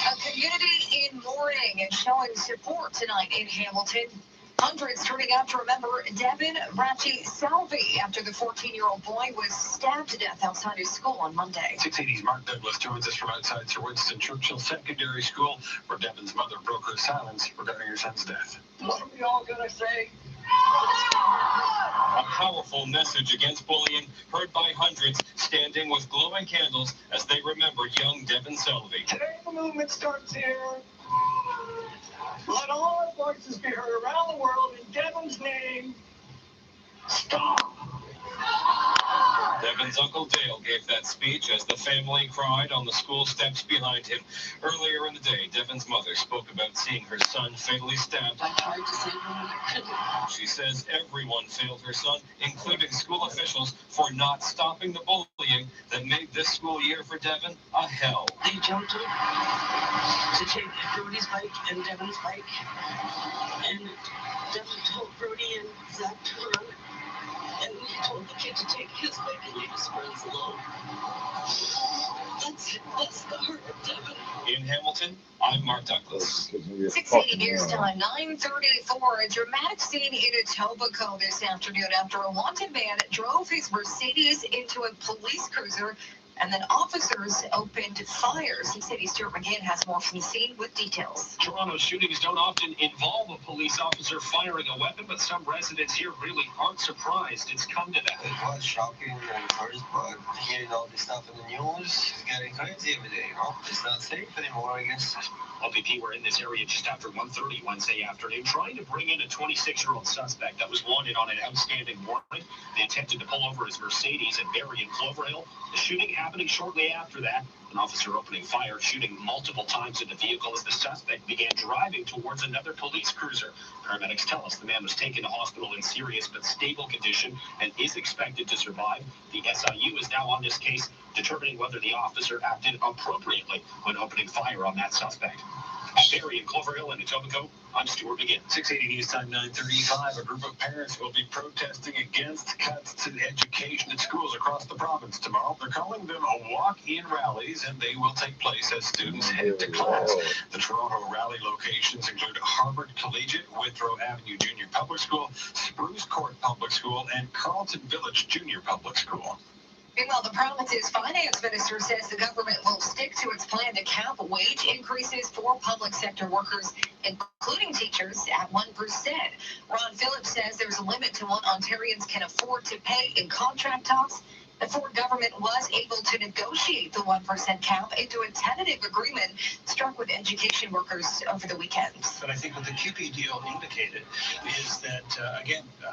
A community in mourning and showing support tonight in Hamilton. Hundreds turning out to remember Devin Selvey after the 14-year-old boy was stabbed to death outside his school on Monday. 680's Mark Douglas joins us from outside Sir Winston Churchill Secondary School, where Devin's mother broke her silence regarding her son's death. What are we all gonna say? A powerful message against bullying heard by hundreds standing with glowing candles as they remember young Devin Selvey. Today the movement starts here. Let all our voices be heard around the world in Devin's name. Stop! Devin's Uncle Dale gave that speech as the family cried on the school steps behind him. Earlier in the day, Devin's mother spoke about seeing her son fatally stabbed. I tried to save him and I couldn't. She says everyone failed her son, including school officials, for not stopping the bullying that made this school year for Devin a hell. They jumped up to take Brody's bike and Devin's bike. And Devin told Brody and Zach to run. And he told the kid to take his bike and leave his friends alone. That's the heart of Devon. In Hamilton, I'm Mark Douglas. 680 News Time, 9:34. A dramatic scene in Etobicoke this afternoon after a wanted man drove his Mercedes into a police cruiser, and then officers opened fire. 680 Stuart McGinn has more from the scene with details. Toronto shootings don't often involve a police officer firing a weapon, but some residents here really aren't surprised it's come to that. It was shocking at first, but hearing all this stuff in the news is getting crazy every day, you know? It's not safe anymore, I guess. LPP were in this area just after 1:30 Wednesday afternoon, trying to bring in a 26-year-old suspect that was wanted on an outstanding warrant. They attempted to pull over his Mercedes at Barrie and Cloverhill. The shooting happening shortly after that. An officer opening fire, shooting multiple times at the vehicle as the suspect began driving towards another police cruiser. Paramedics tell us the man was taken to hospital in serious but stable condition and is expected to survive. The SIU is now on this case, determining whether the officer acted appropriately when opening fire on that suspect. At Barrie and Cloverhill and Etobicoke, I'm Stuart McGinn. 680 News Time 9:35. A group of parents will be protesting against cuts to education at schools across the province tomorrow. They're calling them walk-in rallies, and they will take place as students head to class. The Toronto rally locations include Harvard Collegiate, Withrow Avenue Junior Public School, Spruce Court Public School, and Carlton Village Junior Public School. Meanwhile, the province's finance minister says the government will stick to its plan to cap wage increases for public sector workers, including teachers, at 1%. Ron Phillips says there's a limit to what Ontarians can afford to pay in contract talks. The Ford government was able to negotiate the 1% cap into a tentative agreement struck with education workers over the weekend. But I think what the QP deal indicated is that,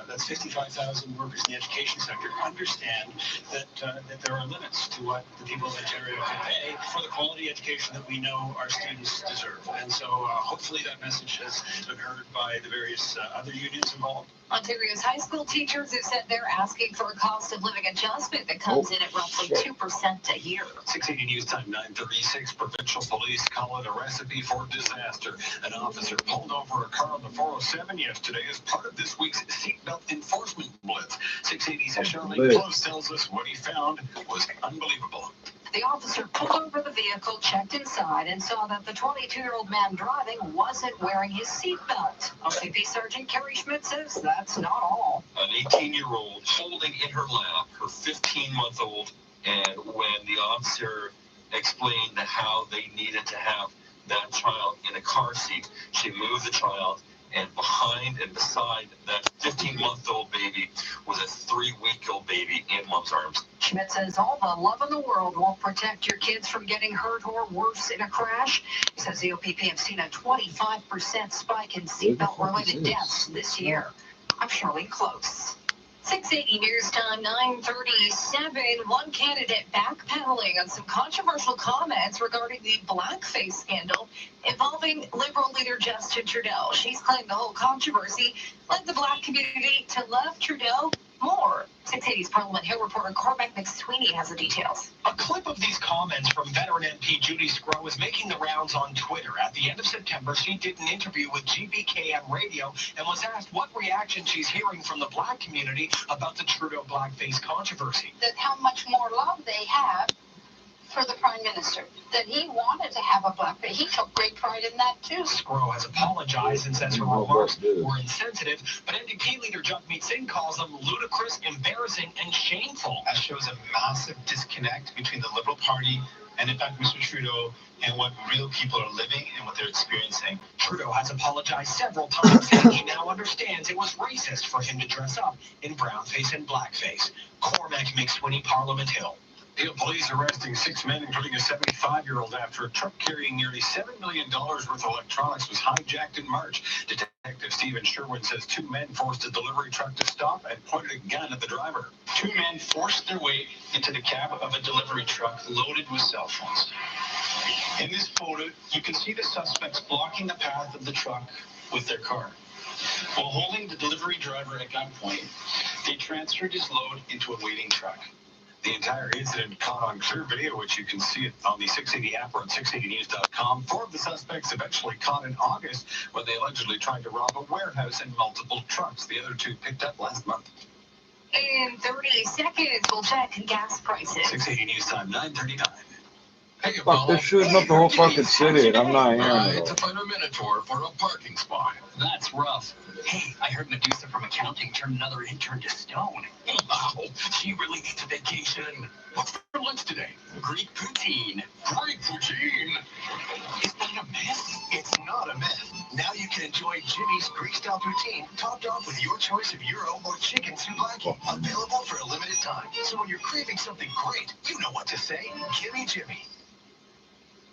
that's 55,000 workers in the education sector understand that there are limits to what the people of Ontario can pay for the quality education that we know our students deserve. And so hopefully that message has been heard by the various other unions involved. Ontario's high school teachers have said they're asking for a cost of living adjustment that comes in at roughly 2% a year. 680 News Time 9:36. Provincial police call it a recipe for disaster. An officer pulled over a car on the 407 yesterday as part of this week's seatbelt enforcement blitz. 680's Charlie Close tells us what he found was unbelievable. The officer pulled over the vehicle, checked inside, and saw that the 22-year-old man driving wasn't wearing his seatbelt. OCP Sergeant Kerry Schmidt says that's not all. An 18-year-old holding in her lap her 15-month-old, and when the officer explained how they needed to have that child in a car seat, she moved the child, and behind and beside that 15-month-old baby was a 3-week-old baby in mom's arms. Schmidt says all the love in the world won't protect your kids from getting hurt or worse in a crash. He says the OPP have seen a 25% spike in seatbelt-related deaths this year. I'm Charlene Close. 680 News Time 9:37. One candidate backpedaling on some controversial comments regarding the blackface scandal involving Liberal leader Justin Trudeau. She's claimed the whole controversy led the Black community to love Trudeau more. 680's Parliament Hill reporter Cormac McSweeney has the details. A clip of these comments from veteran MP Judy Sgro is making the rounds on Twitter. At the end of September, she did an interview with GBKM Radio and was asked what reaction she's hearing from the Black community about the Trudeau blackface controversy. That how much more love they have for the Prime Minister, that he wanted to have a blackface. He took great pride in that too. Sgro has apologized and says her remarks were insensitive, but NDP leader Jagmeet Singh calls them ludicrous, embarrassing, and shameful. That shows a massive disconnect between the Liberal Party and, in fact, Mr. Trudeau and what real people are living and what they're experiencing. Trudeau has apologized several times, and he now understands it was racist for him to dress up in brownface and blackface. Cormac McSweeney, Parliament Hill. Peel police arresting 6 men, including a 75-year-old, after a truck carrying nearly $7 million worth of electronics was hijacked in March. Detective Stephen Sherwin says 2 men forced a delivery truck to stop and pointed a gun at the driver. 2 men forced their way into the cab of a delivery truck loaded with cell phones. In this photo, you can see the suspects blocking the path of the truck with their car. While holding the delivery driver at gunpoint, they transferred his load into a waiting truck. The entire incident caught on clear video, which you can see it on the 680 app or at 680news.com. 4 of the suspects eventually caught in August when they allegedly tried to rob a warehouse and multiple trucks. The other 2 picked up last month. In 30 seconds, we'll check gas prices. 680 News Time, 9:39. Hey, Fuck, they're shooting up the whole fucking city, and I'm not hearing it To all. find a Minotaur for a parking spot. That's rough. Hey, I heard Medusa from accounting turned another intern to stone. Wow, she really needs a vacation. What's for lunch today? Greek poutine. Greek poutine? Is that a myth? It's not a myth. Now you can enjoy Jimmy's Greek-style poutine, topped off with your choice of gyro or chicken souvlaki. Available for a limited time. So when you're craving something great, you know what to say. Gimme Jimmy.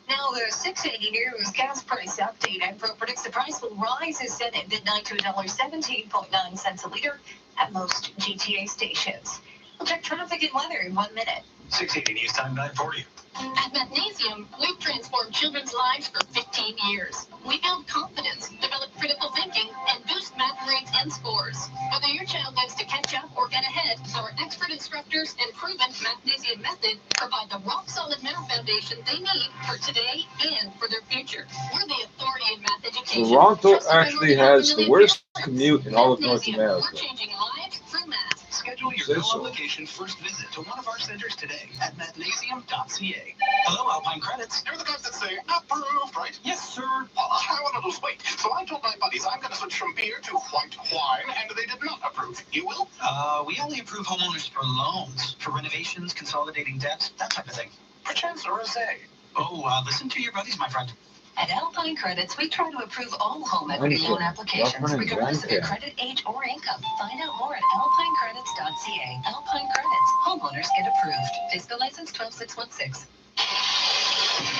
Now the 680 News gas price update. Info predicts the price will rise as set at midnight to $1.17.9 a liter at most GTA stations. We'll check traffic and weather in 1 minute. 680 News Time, 9:40. At Mathnasium, we've transformed children's lives for 15 years. We build confidence, develop critical thinking, and boost math rates and scores. Whether your child wants to catch up or get ahead, our expert instructors and proven Mathnasium method provide the rock-solid math foundation they need for today and for their future. We're the authority in math education. Toronto actually has the worst commute in all of North America. We're changing lives through math. Schedule your Say no so. obligation first visit to one of our centers today at mathnasium.ca. Hello, Alpine Credits. You're the guys that say approved, right? Yes, sir. I want to lose weight, so I told my buddies I'm going to switch from beer to white wine, and they did not approve. You will? We only approve homeowners for loans, for renovations, consolidating debts, that type of thing. Perchance rosé. Oh, listen to your buddies, my friend. At Alpine Credits, we try to approve all home equity Anything. loan applications, Girlfriend and regardless of your grandkid. credit, age, or income. Find out more at alpinecredits.ca. Alpine Credits. Homeowners get approved. Fiscal license 12616.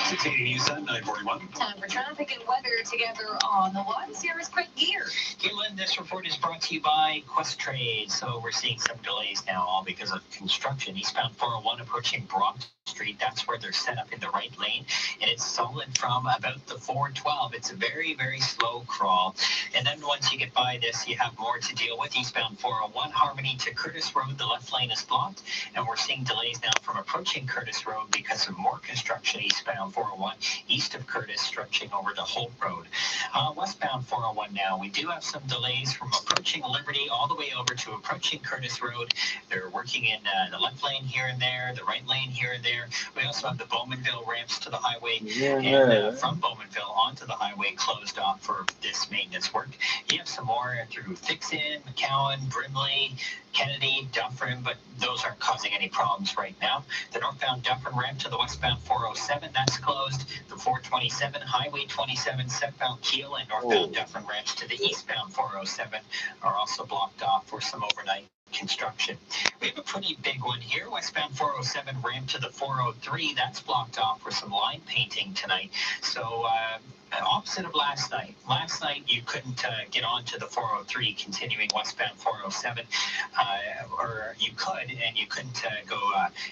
680 News Time, 9:41. Time for traffic and weather together on the one. Sierra's Quick Gear. Galen, this report is brought to you by Quest Trade. So we're seeing some delays now, all because of construction. Eastbound 401 approaching Broad Street. That's where they're set up in the right lane. And it's solid from about the 412. It's a very, very slow crawl. And then once you get by this, you have more to deal with. Eastbound 401, Harmony to Curtis Road. The left lane is blocked. And we're seeing delays now from approaching Curtis Road because of more construction eastbound 401, east of Curtis, stretching over to Holt Road. Westbound 401 now, we do have some delays from approaching Liberty all the way over to approaching Curtis Road. They're working in the left lane here and there, the right lane here and there. We also have the Bowmanville ramps to the highway, and from Bowmanville onto the highway closed off for this maintenance work. You have some more through Dixon, McCowan, Brimley, Kennedy, Dufferin, but those aren't causing any problems right now. The northbound Dufferin ramp to the westbound 407, that's closed. The 427, Highway 27, southbound Keel and northbound Dufferin ramps to the eastbound 407 are also blocked off for some overnight construction. We have a pretty big one here. Westbound 407 ramp to the 403, that's blocked off for some line painting tonight. So opposite of last night. Last night you couldn't get onto the 403 continuing westbound 407, or you could, and you couldn't go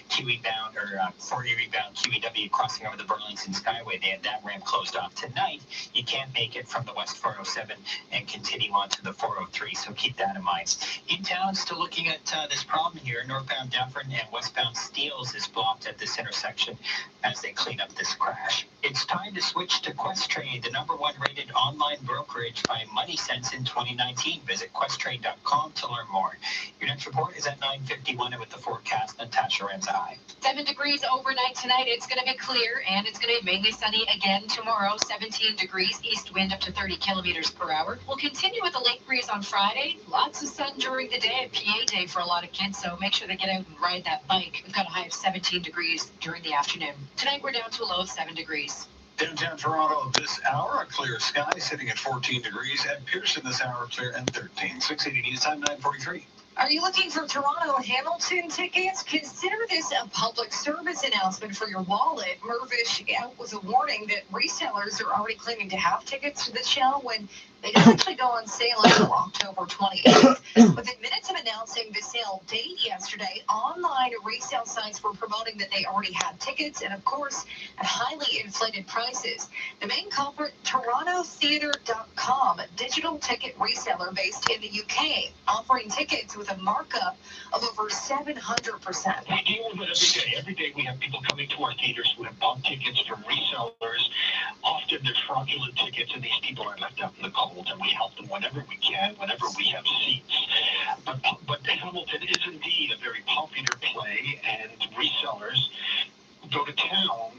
Kiwi bound or 40 bound QEW crossing over the Burlington Skyway. They had that ramp closed off. Tonight you can't make it from the west 407 and continue on to the 403, so keep that in mind. In town, still looking at this problem here. Northbound Dufferin and westbound Steeles is blocked at this intersection as they clean up this crash. It's time to switch to Quest Trade, the #1 rated online brokerage by Money Sense in 2019. Visit questtrade.com to learn more. Your next report is at 9:51, and with the forecast, Natasha Renzai. 7 degrees overnight tonight. It's going to be clear, and it's going to be mainly sunny again tomorrow. 17 degrees, east wind up to 30 kilometers per hour. We'll continue with a lake breeze on Friday. Lots of sun during the day, PA day for a lot of kids, so make sure they get out and ride that bike. We've got a high of 17 degrees during the afternoon. Tonight we're down to a low of 7 degrees. Downtown Toronto this hour, a clear sky sitting at 14 degrees. At Pearson this hour, clear and 13. 680 News Time, 9:43. Are you looking for Toronto Hamilton tickets? Consider this a public service announcement for your wallet. Mirvish out with a warning that resellers are already claiming to have tickets to the show when they don't actually go on sale until October 28th. Within minutes of announcing the sale date yesterday, online resale sites were promoting that they already had tickets and, of course, at highly inflated prices. The main culprit, TorontoTheatre.com, a digital ticket reseller based in the UK, offering tickets with a markup of over 700%. We deal with it every day. Every day we have people coming to our theaters who have bought tickets from resellers. Often they're fraudulent tickets, and these people are left out in the cold, and we help them whenever we can, whenever we have seats. But Hamilton is indeed a very popular play, and resellers go to town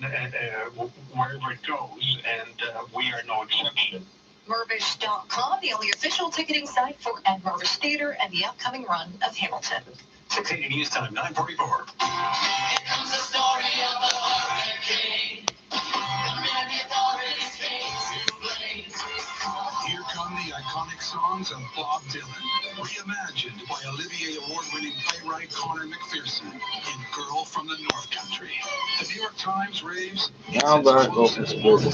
wherever it goes, and we are no exception. Mirvish.com, the only official ticketing site for Ed Mirvish Theater and the upcoming run of Hamilton. 680 News Time, 944. Here comes the story of a hurricane. Many authorities face to blame. Here come the iconic songs of Bob Dylan, reimagined by Olivier Award-winning playwright Connor McPherson in Girl from the North Country. The New York Times raves, Now back open sports. Girl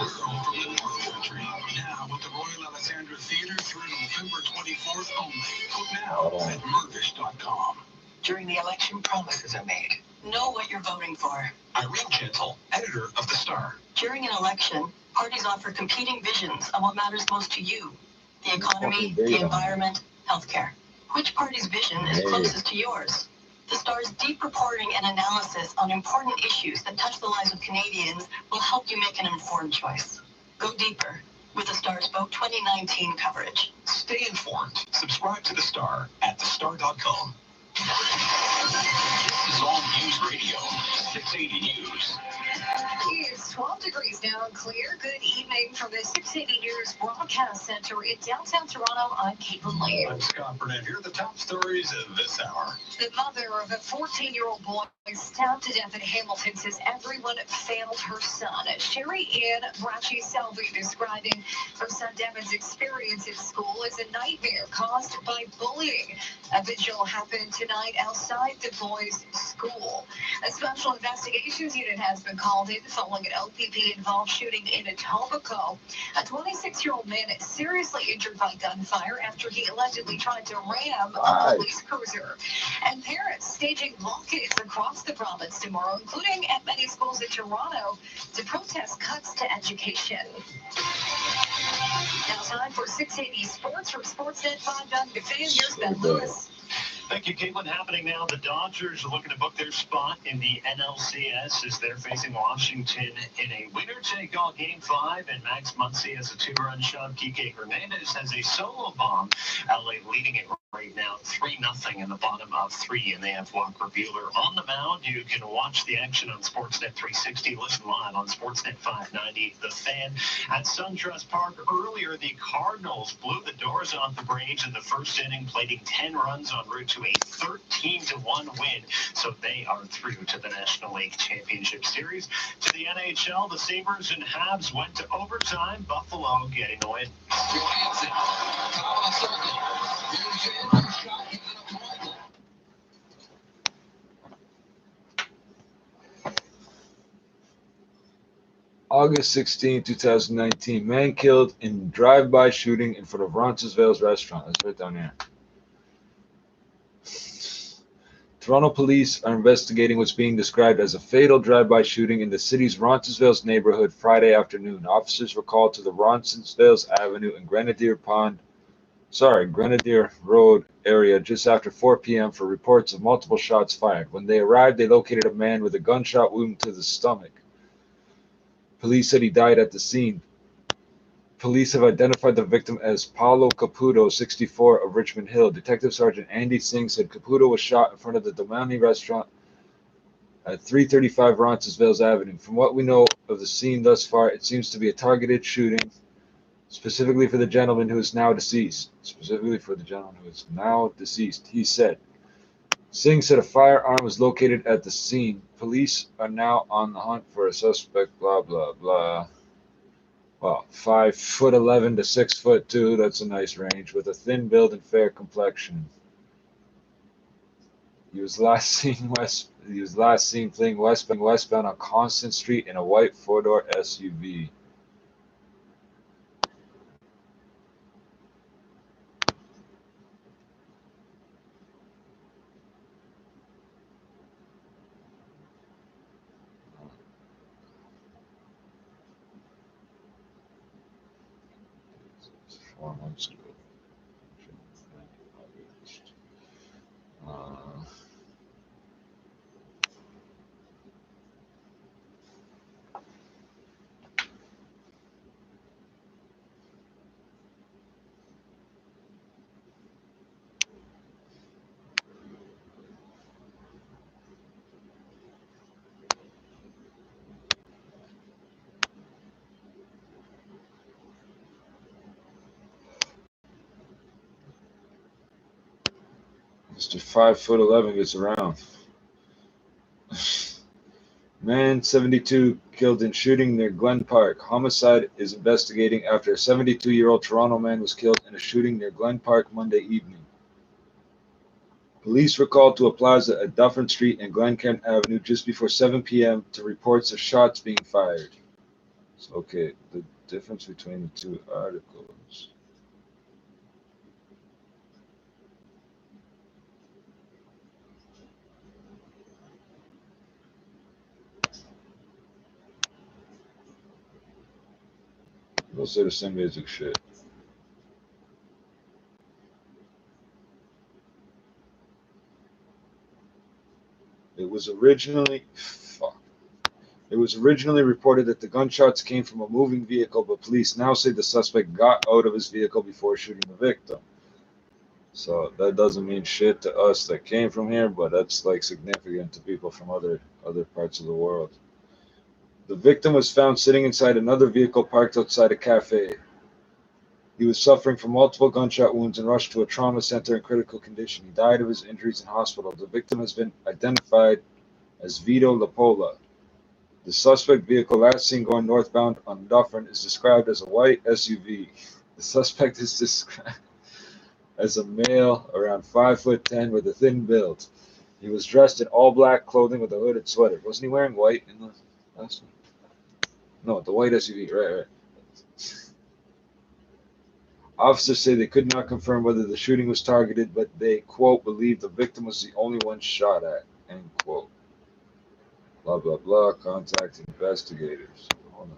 from the North Country, now with the Royal Alexandra Theatre through November 24th only. Book now at Mirvish.com. During the election, promises are made. Know what you're voting for. Irene Gentle, editor of The Star. During an election, parties offer competing visions on what matters most to you. The economy, the environment, healthcare. Which party's vision is closest to yours? The Star's deep reporting and analysis on important issues that touch the lives of Canadians will help you make an informed choice. Go deeper with The Star's Vote 2019 coverage. Stay informed. Subscribe to The Star at thestar.com. This is All News Radio, 680 News. It's 12 degrees now and clear. Good evening from the 680 News Broadcast Center in downtown Toronto. I'm Caitlin Lee. I'm Scott Burnett. Here are the top stories of this hour. The mother of a 14-year-old boy stabbed to death in Hamilton says everyone failed her son. Sherry Ann Bracci-Selby describing her son Devin's experience at school as a nightmare caused by bullying. A vigil happened tonight outside the boys' school. A special investigations unit has been called in following an OPP-involved shooting in Etobicoke. A 26-year-old man is seriously injured by gunfire after he allegedly tried to ram a police cruiser. And parents staging walk-ins across the province tomorrow, including at many schools in Toronto, to protest cuts to education. Now time for 680 Sports from Sportsnet 5 Doug DeFan. Here's Ben Lewis. Thank you, Caitlin. Happening now, the Dodgers are looking to book their spot in the NLCS as they're facing Washington in a winner-take-all Game 5, and Max Muncy has a 2-run shot. Kike Hernandez has a solo bomb. LA leading it right now 3-0 in the bottom of 3, and they have Walker Buehler on the mound. You can watch the action on Sportsnet 360, listen live on Sportsnet 590. The Fan at SunTrust Park earlier, the Cardinals blew the doors off the Braves in the first inning, plating 10 runs en route to a 13-1 win, so they are through to the National League Championship Series. To the NHL, the Sabres and Habs went to overtime. Buffalo getting the win. Johansson, top of the circle. Here's shot into the corner. August 16, 2019. Man killed in drive-by shooting in front of Roncesvalles restaurant. That's right down here. Toronto police are investigating what's being described as a fatal drive-by shooting in the city's Roncesvalles neighborhood Friday afternoon. Officers were called to the Roncesvalles Avenue and Grenadier Road area just after 4 p.m. for reports of multiple shots fired. When they arrived, they located a man with a gunshot wound to the stomach. Police said he died at the scene. Police have identified the victim as Paulo Caputo, 64, of Richmond Hill. Detective Sergeant Andy Singh said Caputo was shot in front of the Domani restaurant at 335 Roncesvalles Avenue. From what we know of the scene thus far, it seems to be a targeted shooting, specifically for the gentleman who is now deceased. He said. Singh said a firearm was located at the scene. Police are now on the hunt for a suspect, blah, blah, blah. Well, 5'11" to 6'2", that's a nice range, with a thin build and fair complexion. He was last seen fleeing westbound on Constant Street in a white 4-door SUV. Mr. 5'11" gets around. Man 72 killed in shooting near Glen Park. Homicide is investigating after a 72-year-old Toronto man was killed in a shooting near Glen Park Monday evening. Police were called to a plaza at Dufferin Street and Glencairn Avenue just before 7 p.m. to reports of shots being fired. So, okay, the difference between the two articles. Those are the same basic shit. It was originally reported that the gunshots came from a moving vehicle, but police now say the suspect got out of his vehicle before shooting the victim. So that doesn't mean shit to us that came from here, but that's like significant to people from other parts of the world. The victim was found sitting inside another vehicle parked outside a cafe. He was suffering from multiple gunshot wounds and rushed to a trauma center in critical condition. He died of his injuries in hospital. The victim has been identified as Vito Lapola. The suspect vehicle last seen going northbound on Dufferin is described as a white SUV. The suspect is described as a male around 5'10" with a thin build. He was dressed in all black clothing with a hooded sweater. Wasn't he wearing white in the last one? No, the white SUV, right. Officers say they could not confirm whether the shooting was targeted, but they, quote, believe the victim was the only one shot at, end quote. Blah, blah, blah, contact investigators. Hold on.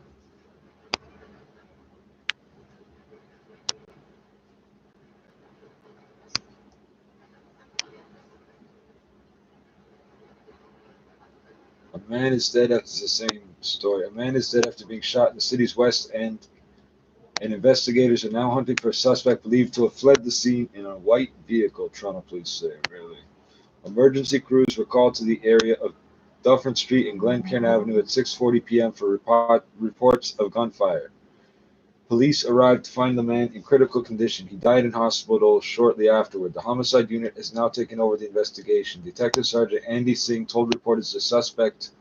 A man is dead after the same story. A man is dead after being shot in the city's west end, and investigators are now hunting for a suspect believed to have fled the scene in a white vehicle, Toronto police say. Really? Emergency crews were called to the area of Dufferin Street and Glencairn Avenue at 6:40 p.m. for reports of gunfire. Police arrived to find the man in critical condition. He died in hospital shortly afterward. The homicide unit has now taken over the investigation. Detective Sergeant Andy Singh told reporters the suspect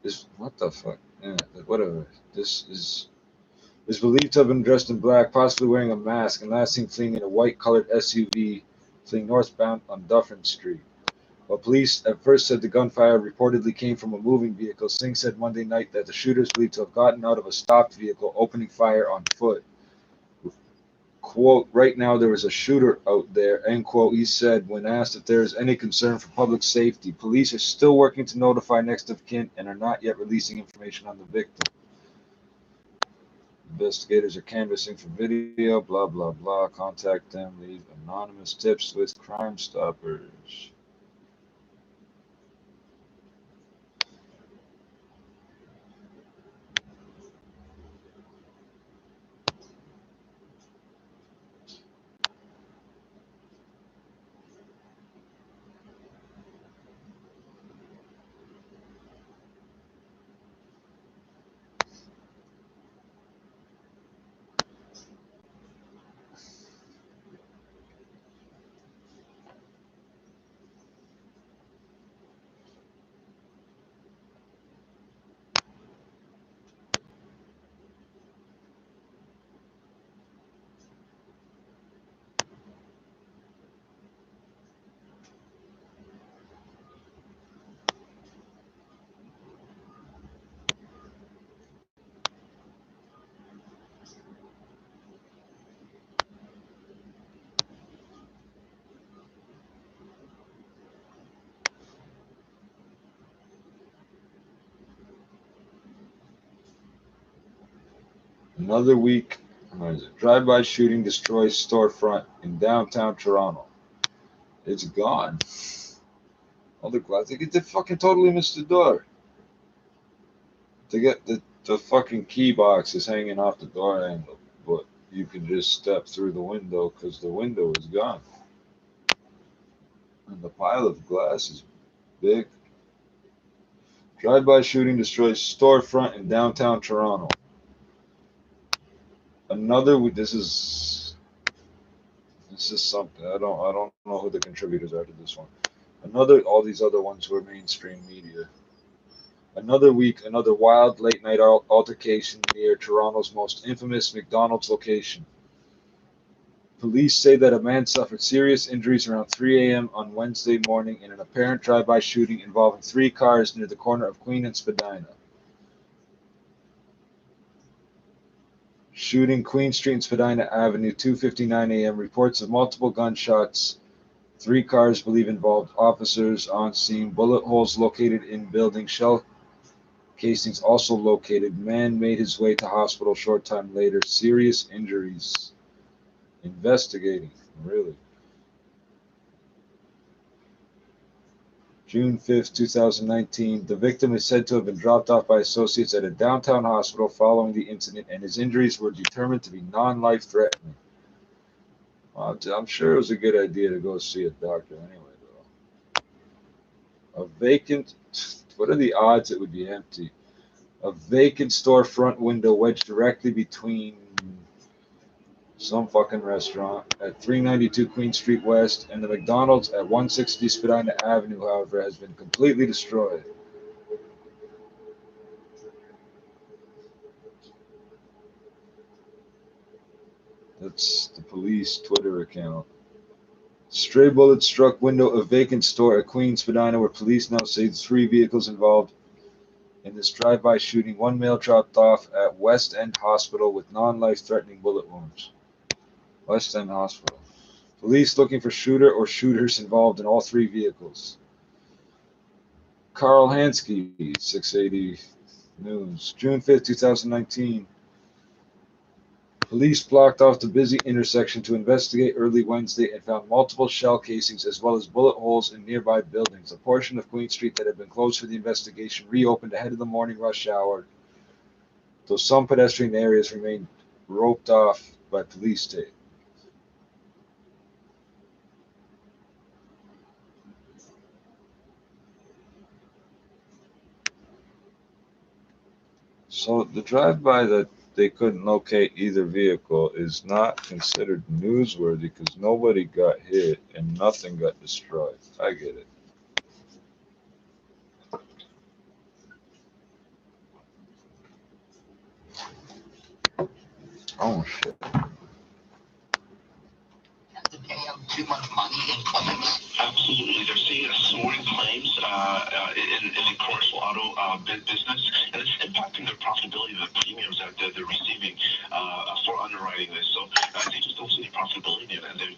is what the fuck? Yeah, whatever. This is believed to have been dressed in black, possibly wearing a mask, and last seen fleeing in a white-colored SUV, fleeing northbound on Dufferin Street. While police at first said the gunfire reportedly came from a moving vehicle, Singh said Monday night that the shooters believed to have gotten out of a stopped vehicle, opening fire on foot. Quote, right now there is a shooter out there, end quote, he said when asked if there is any concern for public safety. Police are still working to notify next of kin and are not yet releasing information on the victim. Investigators are canvassing for video, blah, blah, blah. Contact them, leave anonymous tips with Crime Stoppers. Another week, drive-by shooting destroys storefront in downtown Toronto. It's gone. All the glass. They fucking totally missed the door. They get the fucking key box is hanging off the door handle, but you can just step through the window because the window is gone. And the pile of glass is big. Drive-by shooting destroys storefront in downtown Toronto. This This is something. I don't know who the contributors are to this one. All these other ones were mainstream media. Another week, another wild late night altercation near Toronto's most infamous McDonald's location. Police say that a man suffered serious injuries around 3 a.m. on Wednesday morning in an apparent drive-by shooting involving 3 cars near the corner of Queen and Spadina. Shooting Queen Street and Spadina Avenue, 2:59 a.m. Reports of multiple gunshots. 3 cars believed involved officers on scene. Bullet holes located in building. Shell casings also located. Man made his way to hospital short time later. Serious injuries. Investigating. Really. June 5th, 2019. The victim is said to have been dropped off by associates at a downtown hospital following the incident, and his injuries were determined to be non-life threatening. I'm sure it was a good idea to go see a doctor anyway, though. What are the odds it would be empty? A vacant storefront window wedged directly between some fucking restaurant at 392 Queen Street West and the McDonald's at 160 Spadina Avenue, however, has been completely destroyed. That's the police Twitter account. Stray bullets struck window of vacant store at Queen Spadina, where police now say 3 vehicles involved in this drive-by shooting. 1 male dropped off at West End Hospital with non-life-threatening bullet wounds. West End Hospital. Police looking for shooter or shooters involved in all 3 vehicles. Carl Hansky, 680 News. June 5th, 2019. Police blocked off the busy intersection to investigate early Wednesday and found multiple shell casings as well as bullet holes in nearby buildings. A portion of Queen Street that had been closed for the investigation reopened ahead of the morning rush hour, though some pedestrian areas remained roped off by police tape. So the drive-by that they couldn't locate either vehicle is not considered newsworthy because nobody got hit and nothing got destroyed. I get it. Oh shit. Have to pay out too much money in claims? Absolutely. They're seeing a soaring claims in the commercial auto business, and it's impacting their profitability, the premiums that they're receiving for underwriting this. So they just don't see any profitability in it, and they're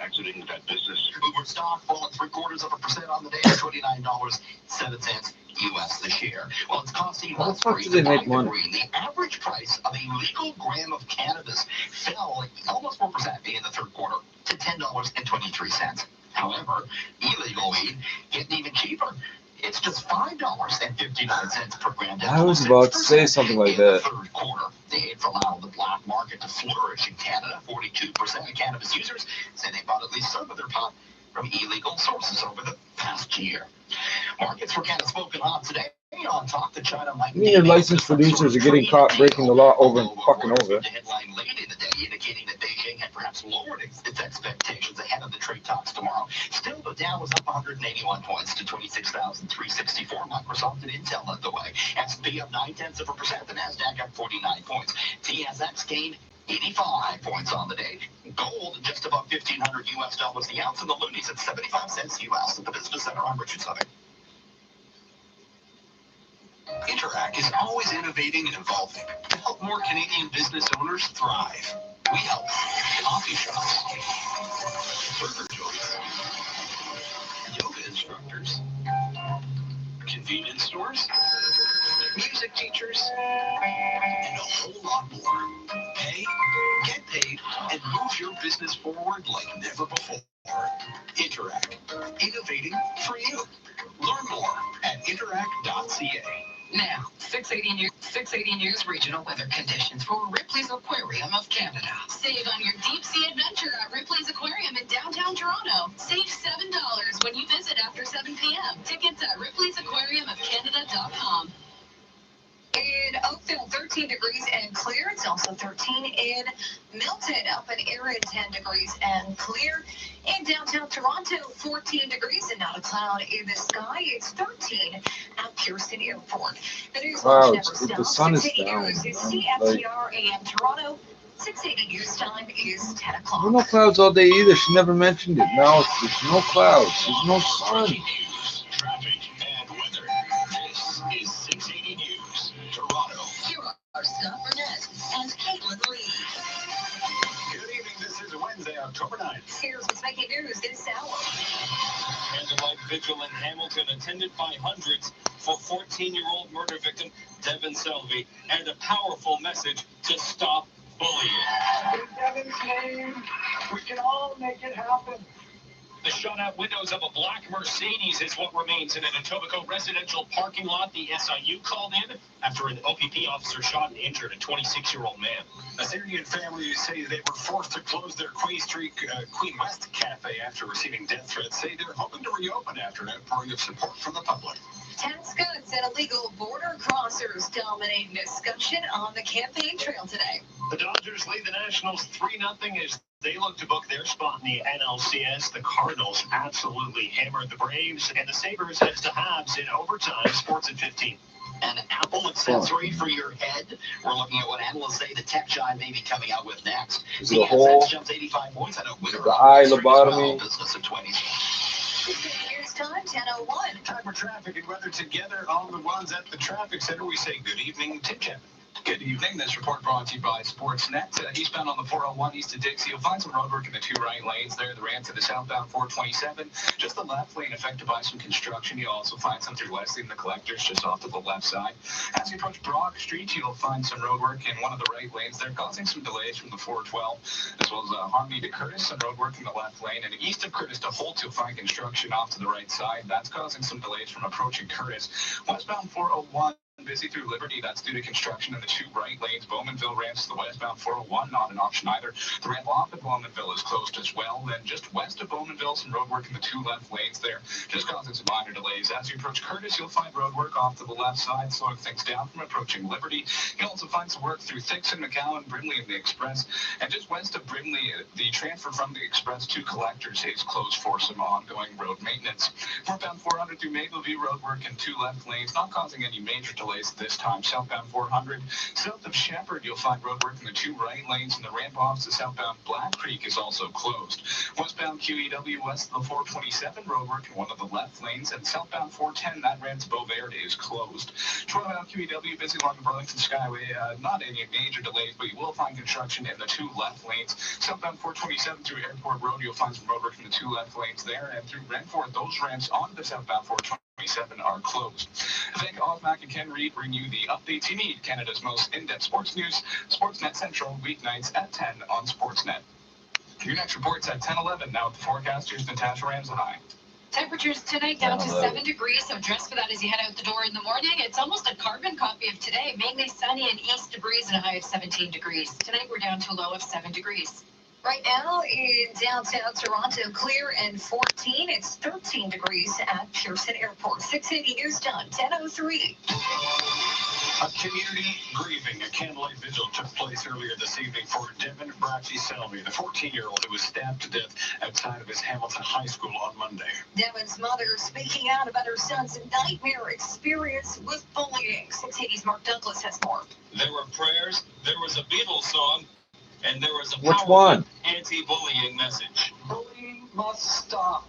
exiting that business. Uber stock falling 0.75% on the day, $29.07 US this year. Well, it's costing How the fuck do they make money? The average price of a legal gram of cannabis fell almost 4% in the third quarter to $10.23. However, illegal weed getting even cheaper. It's just $5.59 per gram. I was about to say something like that. Third quarter, the aid for allowing the black market to flourish in Canada. 42% of cannabis users say they bought at least some of their pot from illegal sources over the past year. Markets were kind of smoking hot today. On talk that China might Me and licensed producers are getting caught breaking the law over and fucking over. The headline late in the day indicating that Beijing had perhaps lowered its expectations ahead of the trade talks tomorrow. Still, the Dow was up 181 points to 26,364. Microsoft and Intel led the way. S&P up 0.9%. The Nasdaq up 49 points. TSX gained 85 points on the day. Gold just above $1,500 US the ounce, and the loonies at 75 cents US at the Business Center. I'm Richard Southern. Interac is always innovating and evolving to help more Canadian business owners thrive. We help coffee shops, burger joints, yoga instructors, convenience stores, music teachers, and a whole lot more. Pay, get paid, and move your business forward like never before. Interac, innovating for you. Learn more at interac.ca. Now, 680 News regional weather conditions for Ripley's Aquarium of Canada. Save on your deep sea adventure at Ripley's Aquarium in downtown Toronto. Save $7 when you visit after 7 p.m. Tickets at ripleysaquariumofcanada.com. In Oakville, 13 13 degrees and clear. It's also 13 in Milton, up in Erin, 10 degrees and clear. In downtown Toronto, 14 degrees and not a cloud in the sky. It's 13 at Pearson Airport. The news Wow, never stops. the sun is 680 down. News is man. Like, CFTR AM Toronto. 680 news time is 10 o'clock. there were no clouds all day either. She never mentioned it. Now there's no clouds. There's no sun. Traffic and weather. This is 680 News, Toronto. Here are Scott Burnett and Caitlin Lee. Good evening. This is Wednesday, October 9th. Here's what's making news this hour. Candlelight vigil in Hamilton attended by hundreds for 14-year-old murder victim Devin Selvey, and a powerful message to stop bullying. In Devin's name, we can all make it happen. The shut-out windows of a black Mercedes is what remains in an Etobicoke residential parking lot. The SIU called in after an OPP officer shot and injured a 26-year-old man. Assyrian families say they were forced to close their Queen West Cafe after receiving death threats. Say they're hoping to reopen after an outpouring of support from the public. Tax cuts and illegal border crossers dominating discussion on the campaign trail today. The Dodgers lead the Nationals 3-0 as they look to book their spot in the NLCS. The Cardinals absolutely hammered the Braves, and the Sabres heads to Habs in overtime. Sports at 15. An Apple accessory for your head. We're looking at what analysts say the tech giant may be coming out with next. Is it a hole? Jumps 85 points. I know winner The eye lobotomy. business at 20. News time, 10:01. Time for traffic and weather together on the ones at the traffic center. We say good evening, Tim Chapman. Good evening. This report brought to you by Sportsnet. Eastbound on the 401 east of Dixie, you'll find some roadwork in the two right lanes there. The ramp to the southbound 427. Just the left lane affected by some construction. You'll also find some through Leslie and the collectors just off to the left side. As you approach Brock Street, you'll find some roadwork in one of the right lanes there, causing some delays from the 412, as well as Harmony to Curtis, some roadwork in the left lane. And east of Curtis to Holt, you'll find construction off to the right side. That's causing some delays from approaching Curtis. Westbound 401. Busy through Liberty, that's due to construction in the two right lanes. Bowmanville ramps to the westbound 401, not an option either. The ramp off at Bowmanville is closed as well. Then just west of Bowmanville, some roadwork in the two left lanes there, just causing some minor delays. As you approach Curtis, you'll find roadwork off to the left side, slowing things down from approaching Liberty. You'll also find some work through Thixon, McCowan, Brimley, and the Express. And just west of Brimley, the transfer from the Express to Collectors is closed for some ongoing road maintenance. Northbound 400 through Mapleview, roadwork in two left lanes, not causing any major delays this time. Southbound 400, south of Shepherd, you'll find roadwork in the two right lanes, and the ramp off to southbound Black Creek is also closed. Westbound QEW west of the 427, roadwork in one of the left lanes, and southbound 410, that ramp to Beauverde is closed. Toronto QEW busy along the Burlington Skyway, not any major delays, but you will find construction in the two left lanes. Southbound 427 through Airport Road, you'll find some roadwork in the two left lanes there, and through Renford, those ramps onto the southbound 427 are closed. Thank Mac and Ken Reed bring you the updates you need. Canada's most in-depth sports news, Sportsnet Central, weeknights at 10 on Sportsnet. Your next report's at 10:11. Now with the forecast, here's Natasha Ramsahai. Temperatures tonight down to 7 degrees, so dress for that as you head out the door in the morning. It's almost a carbon copy of today. Mainly sunny and east breeze and a high of 17 degrees. Tonight we're down to a low of 7 degrees. Right now in downtown Toronto, clear and 14. It's 13 degrees at Pearson Airport. 680 News done, 10:03. A community grieving. A candlelight vigil took place earlier this evening for Devin Selvey, the 14-year-old who was stabbed to death outside of his Hamilton High School on Monday. Devin's mother speaking out about her son's nightmare experience with bullying. 680's Mark Douglas has more. There were prayers, there was a Beatles song, and there was a Which powerful one? anti-bullying message. Bullying must stop.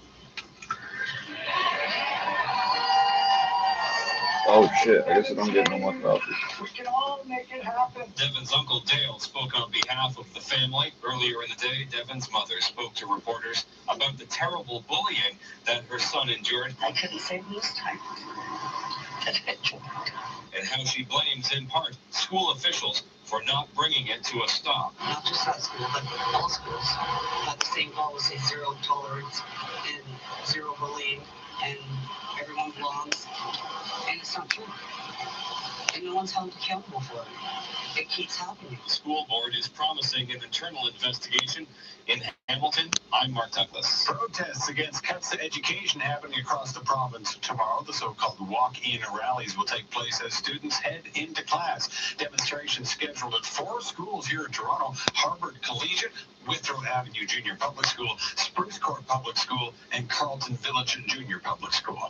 Oh shit, I guess I don't get no more coffee. We can all make it happen. Devin's uncle Dale spoke on behalf of the family. Earlier in the day, Devin's mother spoke to reporters about the terrible bullying that her son endured. I couldn't say this time. And how she blames, in part, school officials for not bringing it to a stop. Not just that school, but all schools have the same policy: zero tolerance and zero bullying, and everyone belongs. And it's not true. And no one's held accountable for it. It keeps happening. The school board is promising an internal investigation in Hamilton, I'm Mark Douglas. Protests against cuts to education happening across the province tomorrow. The so-called walk-in rallies will take place as students head into class. Demonstrations scheduled at 4 schools here in Toronto: Harvard Collegiate, Withrow Avenue Junior Public School, Spruce Court Public School, and Carlton Village Junior Public School.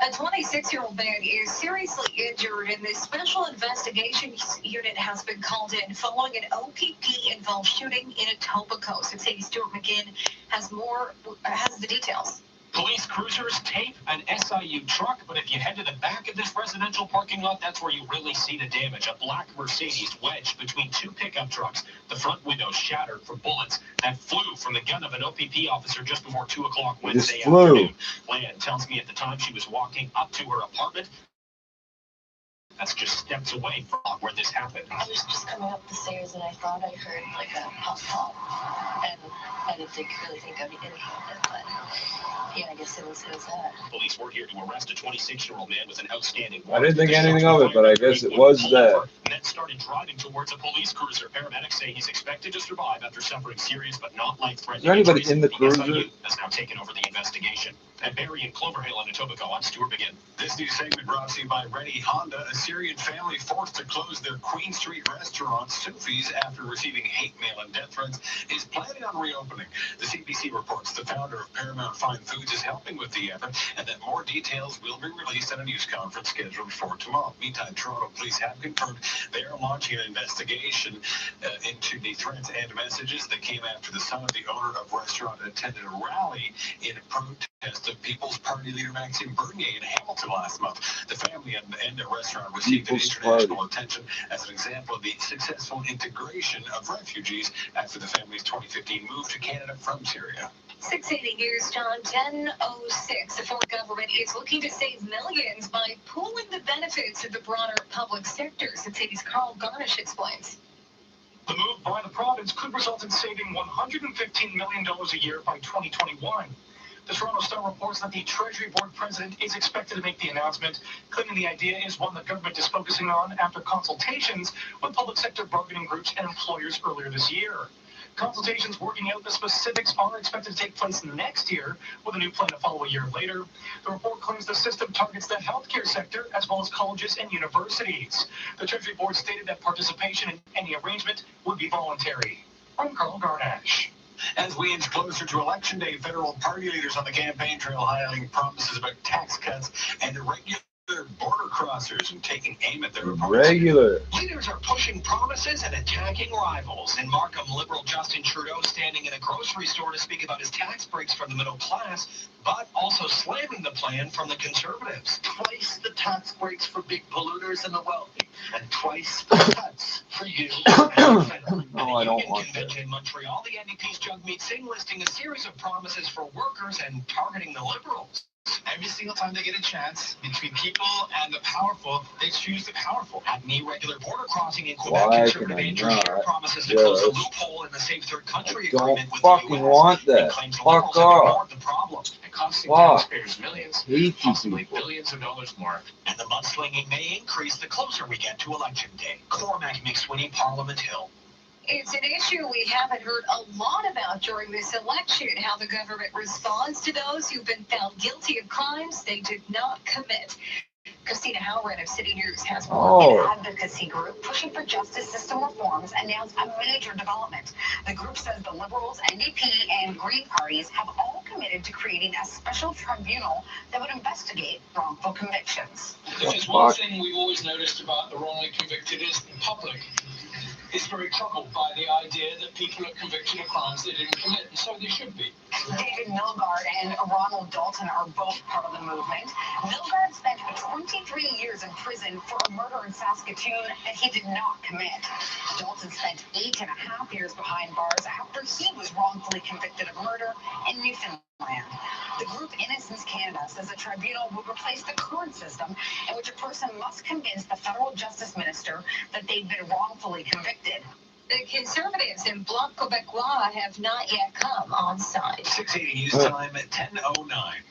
A 26-year-old man is seriously injured, and the special investigations unit has been called in following an OPP-involved shooting in Etobicoke. 680 Stuart McGinn has the details. Police cruisers tape an SIU truck, but if you head to the back of this residential parking lot, that's where you really see the damage. A black Mercedes wedged between 2 pickup trucks, the front window shattered from bullets that flew from the gun of an OPP officer just before 2 o'clock Wednesday afternoon. Lan tells me at the time she was walking up to her apartment. That's just steps away from where this happened. I was just coming up the stairs and I thought I heard like a pop, and I didn't really think I'd be anything of it, but yeah, I guess it was that. Police were here to arrest a 26-year-old man with an outstanding I didn't think anything of it, but I guess it was that. And then started driving towards a police cruiser. Paramedics say he's expected to survive after suffering serious but not life-threatening Is there anybody injuries. in the cruiser? SIU has now taken over the investigation. At Barrie and Cloverhill in Etobicoke, I'm Stuart McGinn. This news segment brought to you by Ready Honda. A Syrian family forced to close their Queen Street restaurant, Sufi's, after receiving hate mail and death threats, is planning on reopening. The CBC reports the founder of Paramount Fine Foods is helping with the effort, and that more details will be released at a news conference scheduled for tomorrow. Meantime, Toronto police have confirmed they are launching an investigation into the threats and messages that came after the son of the owner of restaurant attended a rally in protest of People's Party leader Maxime Bernier in Hamilton last month. The family and the restaurant received international attention as an example of the successful integration of refugees after the family's 2015 move to Canada from Syria. 680 News Time 10:06. The Ford government is looking to save millions by pooling the benefits of the broader public sector. 680's Carl Garnish explains. The move by the province could result in saving $115 million a year by 2021. The Toronto Star reports that the Treasury Board president is expected to make the announcement, claiming the idea is one the government is focusing on after consultations with public sector bargaining groups and employers earlier this year. Consultations working out the specifics are expected to take place next year, with a new plan to follow a year later. The report claims the system targets the healthcare sector as well as colleges and universities. The Treasury Board stated that participation in any arrangement would be voluntary. I'm Carl Garnash. As we inch closer to Election Day, federal party leaders on the campaign trail highlighting promises about tax cuts and irregular border crossers and taking aim at their opponents. Leaders are pushing promises and attacking rivals. In Markham, Liberal Justin Trudeau standing in a grocery store to speak about his tax breaks for the middle class, but also slamming the plan from the Conservatives. Twice the tax breaks for big polluters and the wealthy, and twice the cuts for you. No, I don't want that. In Montreal, the NDP's Jagmeet Singh listing a series of promises for workers and targeting the Liberals. Every single time they get a chance between people and the powerful, they choose the powerful. At an irregular border crossing in Quebec, Why Conservative can I Andrew not? Scheer promises to close the loophole in the Safe Third Country Don't agreement with the fucking U.S. want and that. claims the Fuck Liberals have off. ignored the problem. And costing Fuck. taxpayers millions, Hate you possibly people. billions of dollars more. And the mudslinging may increase the closer we get to Election Day. Cormac McSweeney, Parliament Hill. It's an issue we haven't heard a lot about during this election, how the government responds to those who've been found guilty of crimes they did not commit. Christina Howard of City News has more. An advocacy group pushing for justice system reforms announced a major development. The group says the Liberals, NDP, and Green parties have all committed to creating a special tribunal that would investigate wrongful convictions. If there's one thing we've always noticed about the wrongly convicted is the public is very troubled by the idea that people are convicted of crimes they didn't commit, and so they should be. David Milgaard and Ronald Dalton are both part of the movement. Milgaard spent 23 years in prison for a murder in Saskatoon that he did not commit. Dalton spent 8.5 years behind bars after he was wrongfully convicted of murder in Newfoundland. The group Innocence Canada says a tribunal would replace the current system in which a person must convince the federal justice minister that they've been wrongfully convicted. The Conservatives in Bloc Québécois have not yet come on side. 680 News Time at 10:09.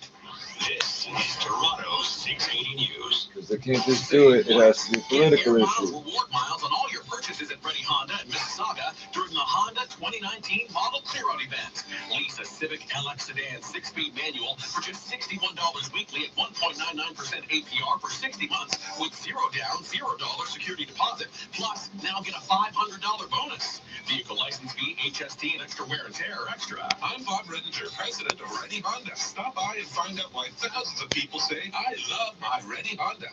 This is Toronto 680 News. Because they can't just do it. It has to be a political issue. Reward miles on all your purchases at Ready Honda in Mississauga during the Honda 20 2019 model clear-out event. Lease a Civic LX sedan 6-speed manual for just $61 weekly at 1.99% APR for 60 months with $0 down, $0 security deposit. Plus, now get a $500 bonus. Vehicle license fee, HST, and extra wear and tear are extra. I'm Bob Redinger, president of Ready Honda. Stop by and find out why thousands of people say, I love my Ready Honda.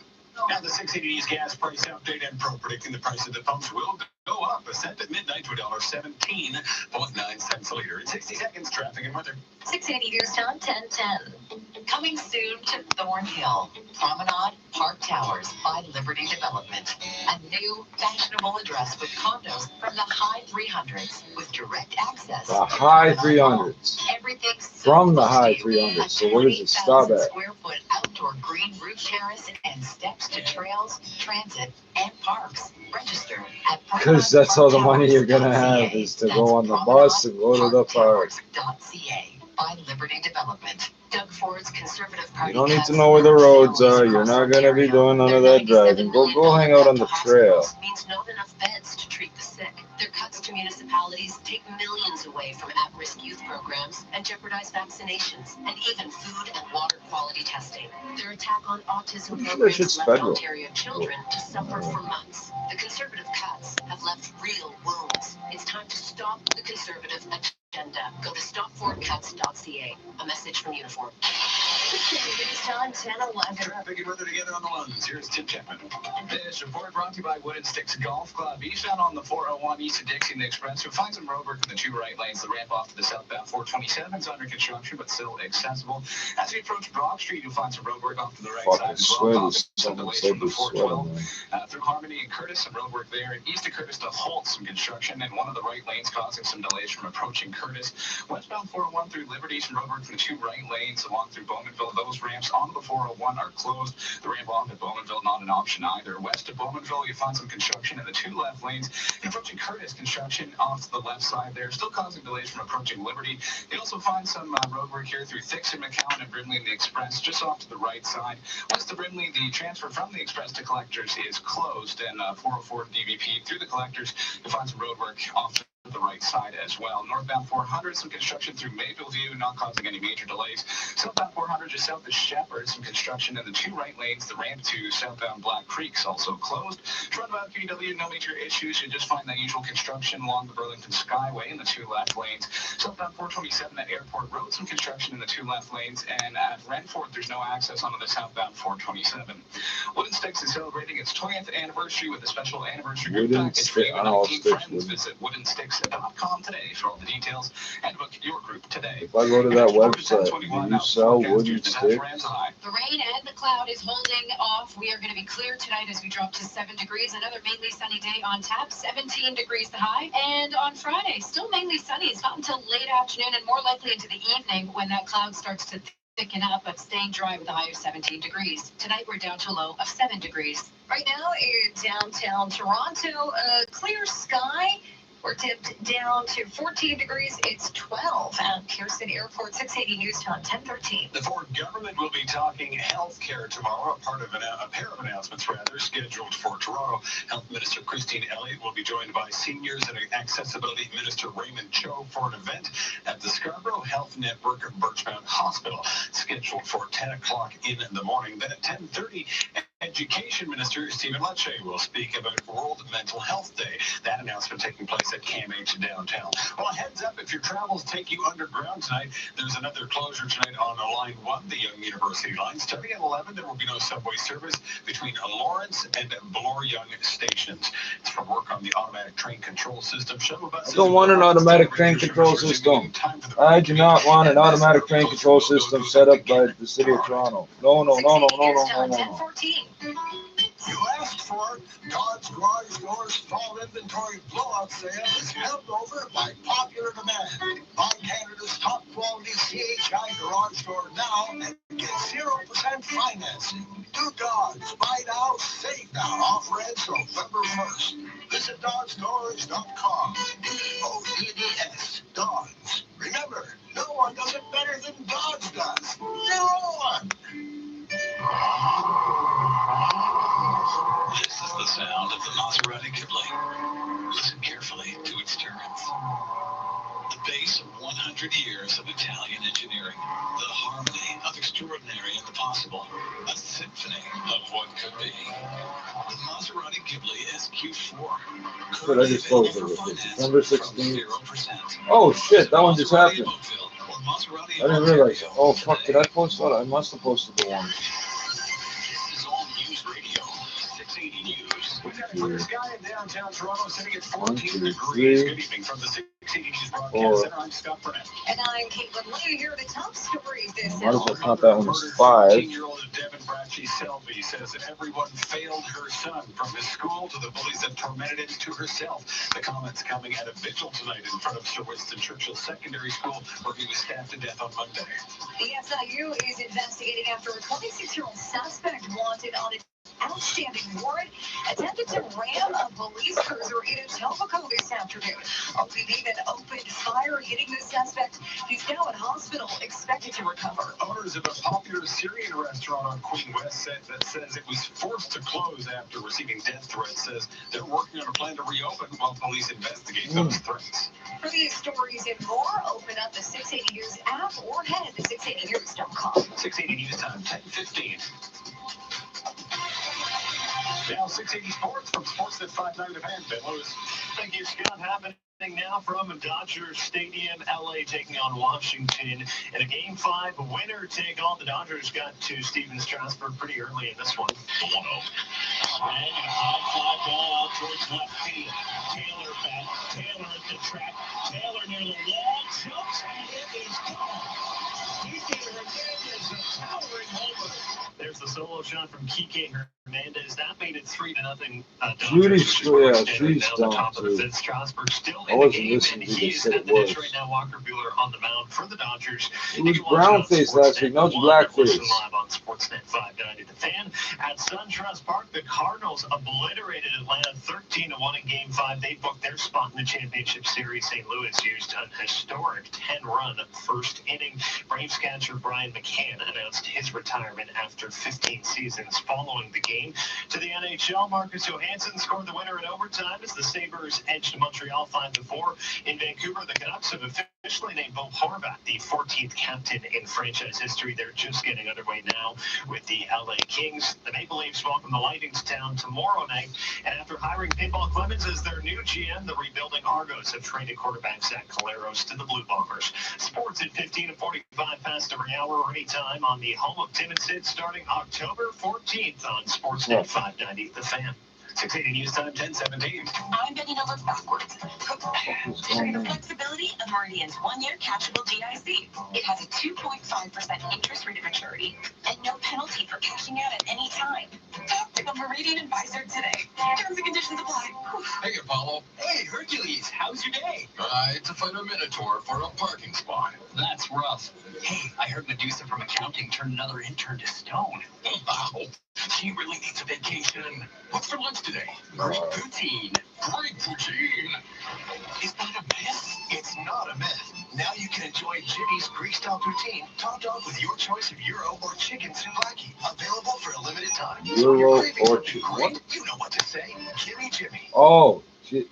Now the 680 gas price update and pro predicting the price of the pumps will go up a cent at midnight to $1.17, both 9 cents a liter. In 60 seconds, traffic and weather. 680 News Time, 10:10. Coming soon to Thornhill, Promenade Park Towers by Liberty Development. A new fashionable address with condos from the high 300s with direct access. The high 300s. Everything From the high 300s. So where does it stop at? square foot outdoor green roof terrace and steps to trails, transit, and parks. Register at Because that's all the money you're going to have is to go on the bus and go to the park. .ca by Liberty Development. Doug Ford's Conservative Party. You don't need to know where the roads are. You're not going to be doing none of that driving. Go hang out on the trail. Means not enough beds to treat the sick. Their cuts to municipalities take millions away from at-risk youth programs and jeopardize vaccinations and even food and water quality testing. Their attack on autism programs left Ontario children to suffer for months. The Conservative cuts have left real wounds. It's time to stop the Conservative agenda. Go to stopfordcuts.ca. A message from Uniform. It's time 10:11. Traffic and weather together on the ones. Here's Tim Chapman. This report brought to you by Wooden Sticks Golf Club. Eastbound on the 401 east of Dixie and the Express. You'll find some roadwork in the 2 right lanes. The ramp off to the southbound 427 is under construction, but still accessible. As you approach Broad Street, you'll find some roadwork off to the right side as well. Some delays from the 412 through Harmony and Curtis. Some roadwork there. And east of Curtis to Holt, some construction. And one of the right lanes causing some delays from approaching Curtis. Westbound 401 through Liberty, some roadwork from the 2 right lanes along through Bowmanville. Those ramps on the 401 are closed. The ramp off at Bowmanville, not an option either. West of Bowmanville, you find some construction in the 2 left lanes. And approaching Curtis, construction off to the left side there, still causing delays from approaching Liberty. You also find some roadwork here through Thixon, McCowan, and Brimley and the Express, just off to the right side. West of Brimley, the transfer from the Express to Collectors is closed, and 404 DVP through the Collectors, you'll find some roadwork off to the right side as well. Northbound 400, some construction through Mapleview, not causing any major delays. Southbound 400 just south of Shepherd, some construction in the 2 right lanes. The ramp to southbound Black Creek's also closed. Roundabout QEW, no major issues. You just find that usual construction along the Burlington Skyway in the 2 left lanes. Southbound 427 at Airport Road, some construction in the 2 left lanes. And at Renford, there's no access onto the southbound 427. Wooden Sticks is celebrating its 20th anniversary with a special anniversary group package for you and 19 friends. Visit woodensticks.com today for all the details and book your group today. If I go to that website, do you sell wooden sticks? The rain and the cloud is holding off. We are going to be clear tonight as we drop to 7 degrees. Another mainly sunny day on tap, 17 degrees the high. And on Friday, still mainly sunny. It's not until late afternoon and more likely into the evening when that cloud starts to thicken up, but staying dry with a high of 17 degrees. Tonight, we're down to a low of 7 degrees. Right now in downtown Toronto, clear sky. We're tipped down to 14 degrees. It's 12 at Pearson Airport. 680 News Time, 10:13. The Ford government will be talking health care tomorrow, a pair of announcements scheduled for Toronto. Health Minister Christine Elliott will be joined by Seniors and Accessibility Minister Raymond Cho for an event at the Scarborough Health Network of Birchmount Hospital, scheduled for 10 o'clock in the morning. Then at 10:30, Education Minister Stephen Lecce will speak about World Mental Health Day. That announcement taking place at CAMH downtown. Well, heads up, if your travels take you underground tonight, there's another closure tonight on Line 1, the Yonge University line. Starting at 11, there will be no subway service between Lawrence and Bloor-Yonge stations. It's for work on the automatic train control system. Shuttle buses. I don't want an automatic train control system. I do not want an automatic train control system set up by the City of Toronto. No. You asked for Dodge Garage Doors Fall Inventory Blowout Sale is held over by popular demand. Buy Canada's top quality CHI garage door now and get 0% financing. Do Dodge. Buy now, save now. Offer ends November 1st. Visit DodgeDoors.com. DODDS. Dodge. Remember, no one does it better than Dodge does. No one. This is the sound of the Maserati Kipling. Listen carefully to its turns. 100 years of Italian engineering. The harmony of extraordinary and the possible. A symphony of what could be. The Maserati Ghibli SQ4. But I just closed it with it. September 16th. Oh shit, that one just happened. I didn't realize. Oh fuck, did I post that? I must have posted the one. This is all News Radio. 680 News. We've got a clear sky in downtown Toronto, sitting at 14 1, 2, degrees. 3, Good evening from the 680 News Broadcast 4. Center. I'm Scott Burnett. And I'm Caitlin Lee. Here are the top stories this Might as hour. well count that one as 5. 13-year-old Devin Bracci Selby says that everyone failed her son, from his school to the bullies that tormented him to herself. The comments coming at a vigil tonight in front of Sir Winston Churchill Secondary School, where he was stabbed to death on Monday. The SIU is investigating after a 26-year-old suspect wanted on an outstanding warrant attempted to ram a police cruiser in Etobicoke this afternoon. OPD then opened fire, hitting the suspect. He's now in hospital, expected to recover. Owners of a popular Syrian restaurant on Queen West says it was forced to close after receiving death threats. Says they're working on a plan to reopen while police investigate those threats. For these stories and more, open up the 680 News app or head to 680news.com. 680 News Time, 10:15. Now 680 Sports from Sportsnet 590 The Fan. Ben Lewis. Thank you, Scott. Happening now from Dodger Stadium, LA taking on Washington in a Game 5 winner take all. The Dodgers got to Steven Strasburg pretty early in this one. 1-0. And a high fly ball out towards left field. Taylor back. Taylor at the track. Taylor near the wall. Jumps and it is gone. Kike Hernandez a towering homer. There's the solo shot from Kike Hernandez. That made it 3-0. Judy's down down too. Strasburg still I in the wasn't game, listening and to he this, is said at it the was. ditch right now. Walker Buehler on the mound for the Dodgers. It was brown face last week, now it's black face. Listen live on Sportsnet 590 The Fan. At SunTrust Park, the Cardinals obliterated Atlanta 13-1 in Game 5. They booked their spot in the championship series. St. Louis used an historic 10-run first inning. Braves catcher Brian McCann announced his retirement after 15 seasons. Following the game to the NHL, Marcus Johansson scored the winner in overtime as the Sabres edged Montreal 5-4. In Vancouver, the Canucks have officially named Bo Horvat the 14th captain in franchise history. They're just getting underway now with the LA Kings. The Maple Leafs welcome the Lightning to town tomorrow night. And after hiring Pinball Clemens as their new GM, the rebuilding Argos have traded quarterback Zach Caleros to the Blue Bombers. Sports at 15 and 45 past every hour or anytime on the home of Tim and Sid starting October 14th on Sportsnet 590 The Fan. 680 News Time, 10:17. I'm bending over backwards. Enjoy the flexibility of Meridian's 1-year cashable GIC. It has a 2.5% interest rate at maturity and no penalty for cashing out at any time. Talk to a Meridian advisor today. Terms and conditions apply. Hey, Apollo. Hey, Hercules, how's your day? I had to fight a Minotaur for a parking spot. That's rough. Hey, I heard Medusa from accounting turned another intern to stone. Wow. She really needs a vacation. What's for lunch today? Greek poutine. Greek poutine. Is that a myth? It's not a myth. Now you can enjoy Jimmy's Greek-style poutine, topped off with your choice of gyro or chicken souvlaki. Available for a limited time. Gyro or chicken. What? You know what to say. Jimmy. Oh, shit.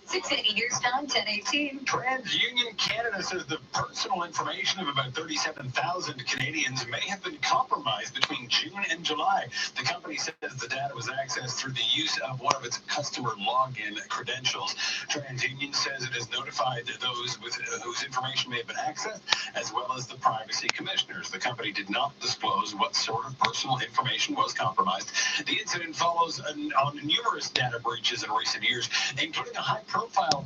680 News Time, 10:18. TransUnion Canada says the personal information of about 37,000 Canadians may have been compromised between June and July. The company says the data was accessed through the use of one of its customer login credentials. TransUnion says it has notified those with whose information may have been accessed, as well as the privacy commissioners. The company did not disclose what sort of personal information was compromised. The incident follows on numerous data breaches in recent years, including a high-profile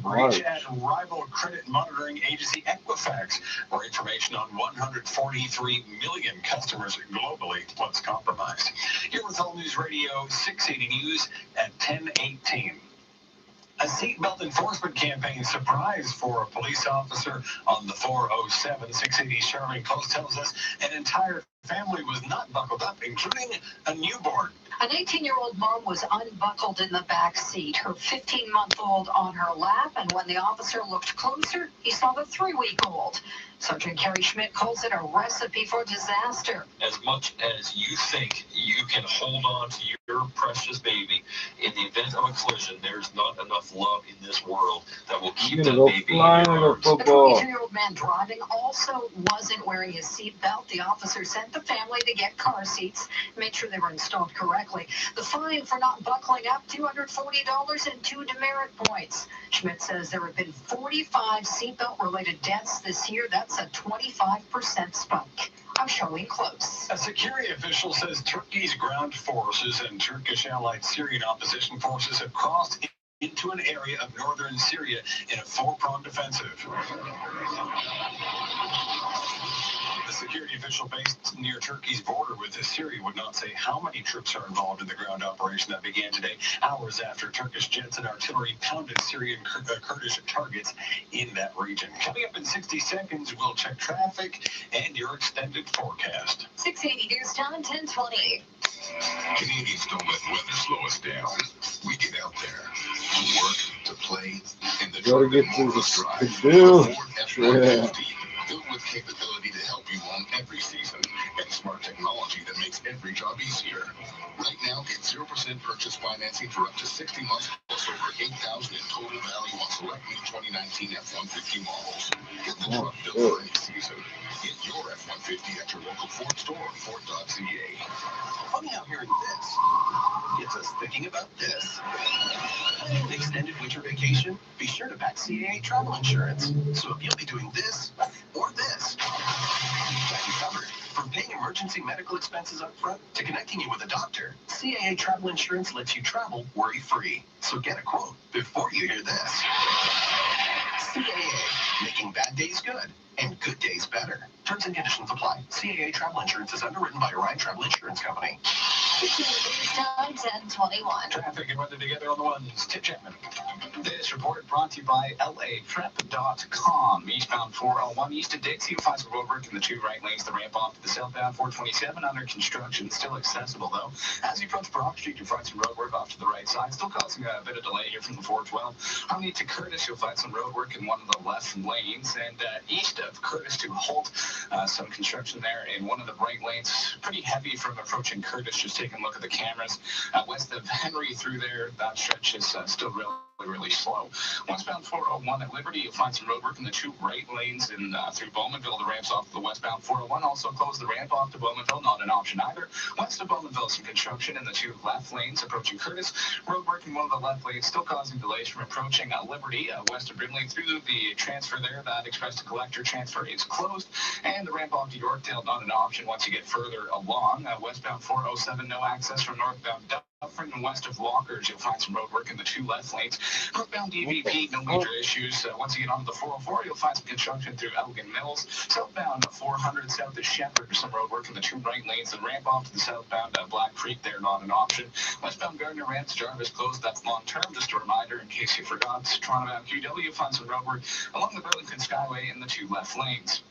breach at rival credit monitoring agency Equifax, where information on 143 million customers globally was compromised. Here with All News Radio 680 News at 10:18. A seatbelt enforcement campaign surprise for a police officer on the 407. 680 Charlene Post tells us an entire family was not buckled up, including a newborn. An 18-year-old mom was unbuckled in the back seat, her 15-month-old on her lap, and when the officer looked closer, he saw the 3-week-old. Sergeant Kerry Schmidt calls it a recipe for disaster. As much as you think you can hold on to your precious baby, in the event of a collision, there's not enough love in this world that will keep that baby in your arms. The 22-year-old man driving also wasn't wearing his seatbelt. The officer sent the family to get car seats, made sure they were installed correctly. The fine for not buckling up, $240 and 2 demerit points. Schmidt says there have been 45 seatbelt-related deaths this year. That's a 25% spike. I'm Charlene Close. A security official says Turkey's ground forces and Turkish allied Syrian opposition forces have crossed into an area of northern Syria in a 4-pronged offensive. The security official based near Turkey's border with Syria would not say how many troops are involved in the ground operation that began today, hours after Turkish jets and artillery pounded Syrian Kurdish targets in that region. Coming up in 60 seconds, we'll check traffic and your extended forecast. 680 News Time, 1020. Canadians don't let weather slow us down. We get out there to work, to play, and the Gotta get to the bill. Yeah. Built with capability to help you on every season and smart technology that makes every job easier. Right now, get 0% purchase financing for up to 60 months plus over $8,000 in total value on select new 2019 F-150 models. Get the truck built for any season. Get your F-150 at your local Ford store or Ford.ca. Funny how hearing this gets us thinking about this. Extended winter vacation? Be sure to pack CAA travel insurance. So if you'll be doing this or this, got you covered. From paying emergency medical expenses up front to connecting you with a doctor, CAA travel insurance lets you travel worry-free. So get a quote before you hear this. CAA, making bad days good and good days better. Terms and conditions apply. CAA travel insurance is underwritten by Orion Travel Insurance Company. 1021. Traffic and weather together on the ones. Tip Chapman. This report brought to you by LAPrep.com. Eastbound 401 east of Dixie. You'll find some roadwork in the 2 right lanes. The ramp off to the southbound 427 under construction. Still accessible, though. As you approach Brock Street, you'll find some roadwork off to the right side. Still causing a bit of delay here from the 412. Harmony to Curtis, you'll find some roadwork in one of the left lanes. And east of Curtis to Holt, some construction there in one of the right lanes. Pretty heavy from approaching Curtis. Just taking a look at the cameras. West of Henry through there, that stretch is still really slow. Westbound 401 at Liberty, you'll find some roadwork in the 2 right lanes and through Bowmanville. The ramps off the westbound 401 also close the ramp off to Bowmanville, not an option either. West of Bowmanville, some construction in the 2 left lanes approaching Curtis. Roadwork in one of the left lanes, still causing delays from approaching Liberty. West of Brimley through the transfer there, that express to collector transfer is closed. And the ramp off to Yorkdale, not an option once you get further along. Westbound 407, no access from northbound Dufferin and west of Walkers, you'll find some roadwork in the 2 left lanes. Northbound DVP, no major issues. Once you get onto the 404, you'll find some construction through Elgin Mills. Southbound 400 south of Shepherd, some roadwork in the 2 right lanes. And ramp off to the southbound Black Creek, there, not an option. Westbound Gardner ramps, Jarvis closed. That's long term. Just a reminder in case you forgot. Toronto bound QW, you'll find some roadwork along the Burlington Skyway in the 2 left lanes.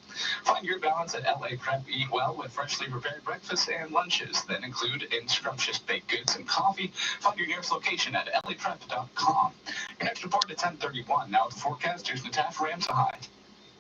Find your balance at LA Prep. Eat well with freshly prepared breakfasts and lunches that include scrumptious baked goods and coffee. Find your nearest location at LAPrep.com. Your next report at 10:31. Now the forecast. Here's Natasha Ramsahai.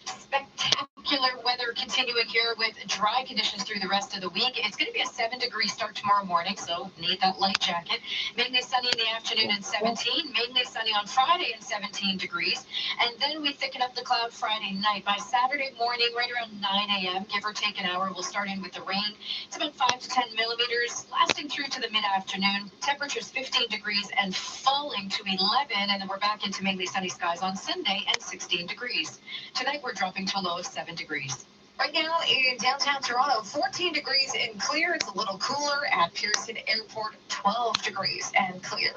Spectacular weather continuing here with dry conditions through the rest of the week. It's going to be a 7-degree start tomorrow morning, so need that light jacket. Mainly sunny in the afternoon and 17. Mainly sunny on Friday and 17 degrees. And then we thicken up the cloud Friday night. By Saturday morning, right around 9 a.m., give or take an hour, we'll start in with the rain. It's about 5 to 10 millimeters, lasting through to the mid-afternoon. Temperatures 15 degrees and falling to 11. And then we're back into mainly sunny skies on Sunday and 16 degrees. Tonight, we're dropping to a low of 7 degrees. Right now in downtown Toronto, 14 degrees and clear. It's a little cooler at Pearson Airport, 12 degrees and clear.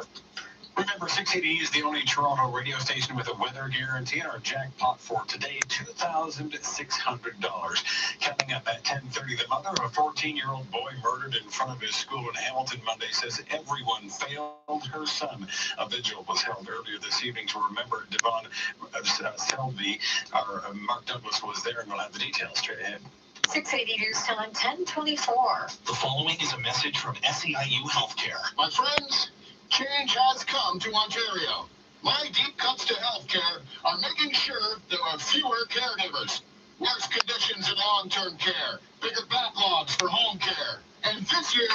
Remember, 680 is the only Toronto radio station with a weather guarantee, and our jackpot for today, $2,600. Coming up at 10:30, the mother of a 14-year-old boy murdered in front of his school in Hamilton Monday says everyone failed her son. A vigil was held earlier this evening to remember Devon Selby. Our Mark Douglas was there, and we'll have the details straight ahead. 680 News Time, 10:24. The following is a message from SEIU Healthcare. My friends, change has come to Ontario. My deep cuts to healthcare are making sure there are fewer caregivers, worse conditions in long-term care, bigger backlogs for home care, and this year,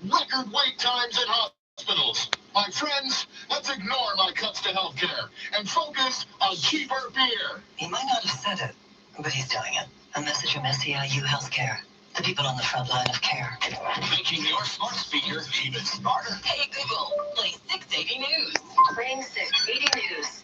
record wait times at hospitals. My friends, let's ignore my cuts to healthcare and focus on cheaper beer. He might not have said it, but he's doing it. A message from SEIU Healthcare. The people on the front line of care. Making your smart speaker even smarter. Hey Google, play 680 News. Playing 680 News.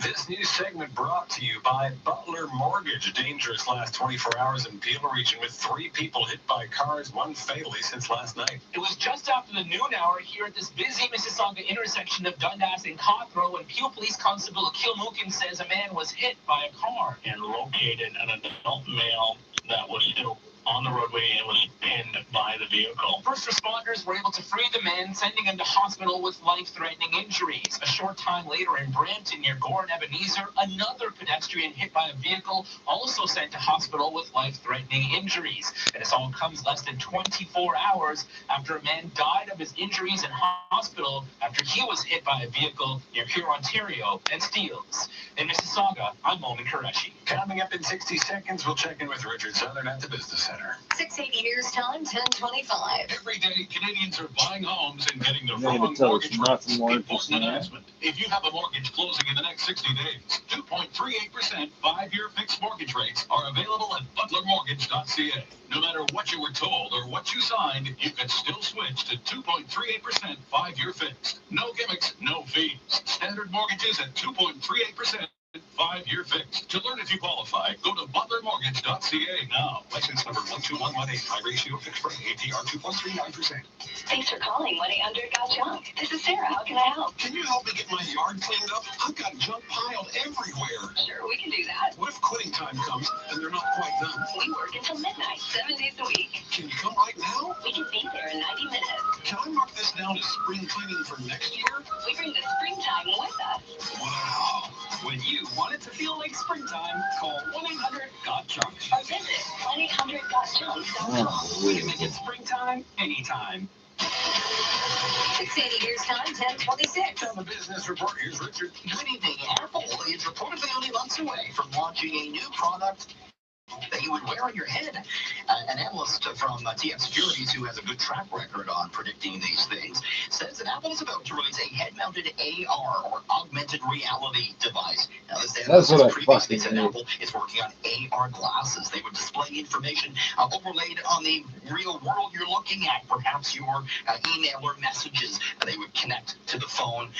This news segment brought to you by Butler Mortgage. Dangerous last 24 hours in Peel region with 3 people hit by cars, 1 fatally since last night. It was just after the noon hour here at this busy Mississauga intersection of Dundas and Cawthron when Peel Police Constable Akil Mukin says a man was hit by a car. And located an adult male that was still on the roadway and was pinned by the vehicle. First responders were able to free the man, sending him to hospital with life-threatening injuries. A short time later in Brampton near Gore and Ebenezer, another pedestrian hit by a vehicle also sent to hospital with life-threatening injuries. And this all comes less than 24 hours after a man died of his injuries in hospital after he was hit by a vehicle near Huron, Ontario and Steeles. In Mississauga, I'm Momin Qureshi. Coming up in 60 seconds, we'll check in with Richard Southern at the Business Center. 680 News Time, 10:25. Every day, Canadians are buying homes and getting the They're wrong going to tell us mortgage nothing rates. more Important interesting than that. announcement. If you have a mortgage closing in the next 60 days, 2.38% 5-year fixed mortgage rates are available at butlermortgage.ca. No matter what you were told or what you signed, you can still switch to 2.38% 5-year fixed. No gimmicks, no fees. Standard mortgages at 2.38%. 5-year fixed. To learn if you qualify, go to butlermortgage.ca now. License number 12118. High ratio fixed rate. APR 2.39%. Thanks for calling 1-800-GOT-JUNK. This is Sarah. How can I help? Can you help me get my yard cleaned up? I've got junk piled everywhere. Sure, we can do that. What if quitting time comes and they're not quite done? We work until midnight, 7 days a week. Can you come right now? We can be there in 90 minutes. Can I mark this down as spring cleaning for next year? We bring the springtime with us. Wow. When you want it to feel like springtime, call 1-800-GOT-JUNK. Or visit 1-800-GOT-JUNK.com. We can make it springtime anytime. 680 News Time, 10:26. On the Business Report, here's Richard. Good evening. Apple is reportedly only months away from launching a new product that you would wear on your head. An analyst from TF Securities, who has a good track record on predicting these things, says that Apple is about to release a head-mounted AR, or augmented reality device. Now, this That's what I previously fucking said knew. Apple is working on AR glasses. They would display information overlaid on the real world you're looking at, perhaps your email or messages. They would connect to the phone.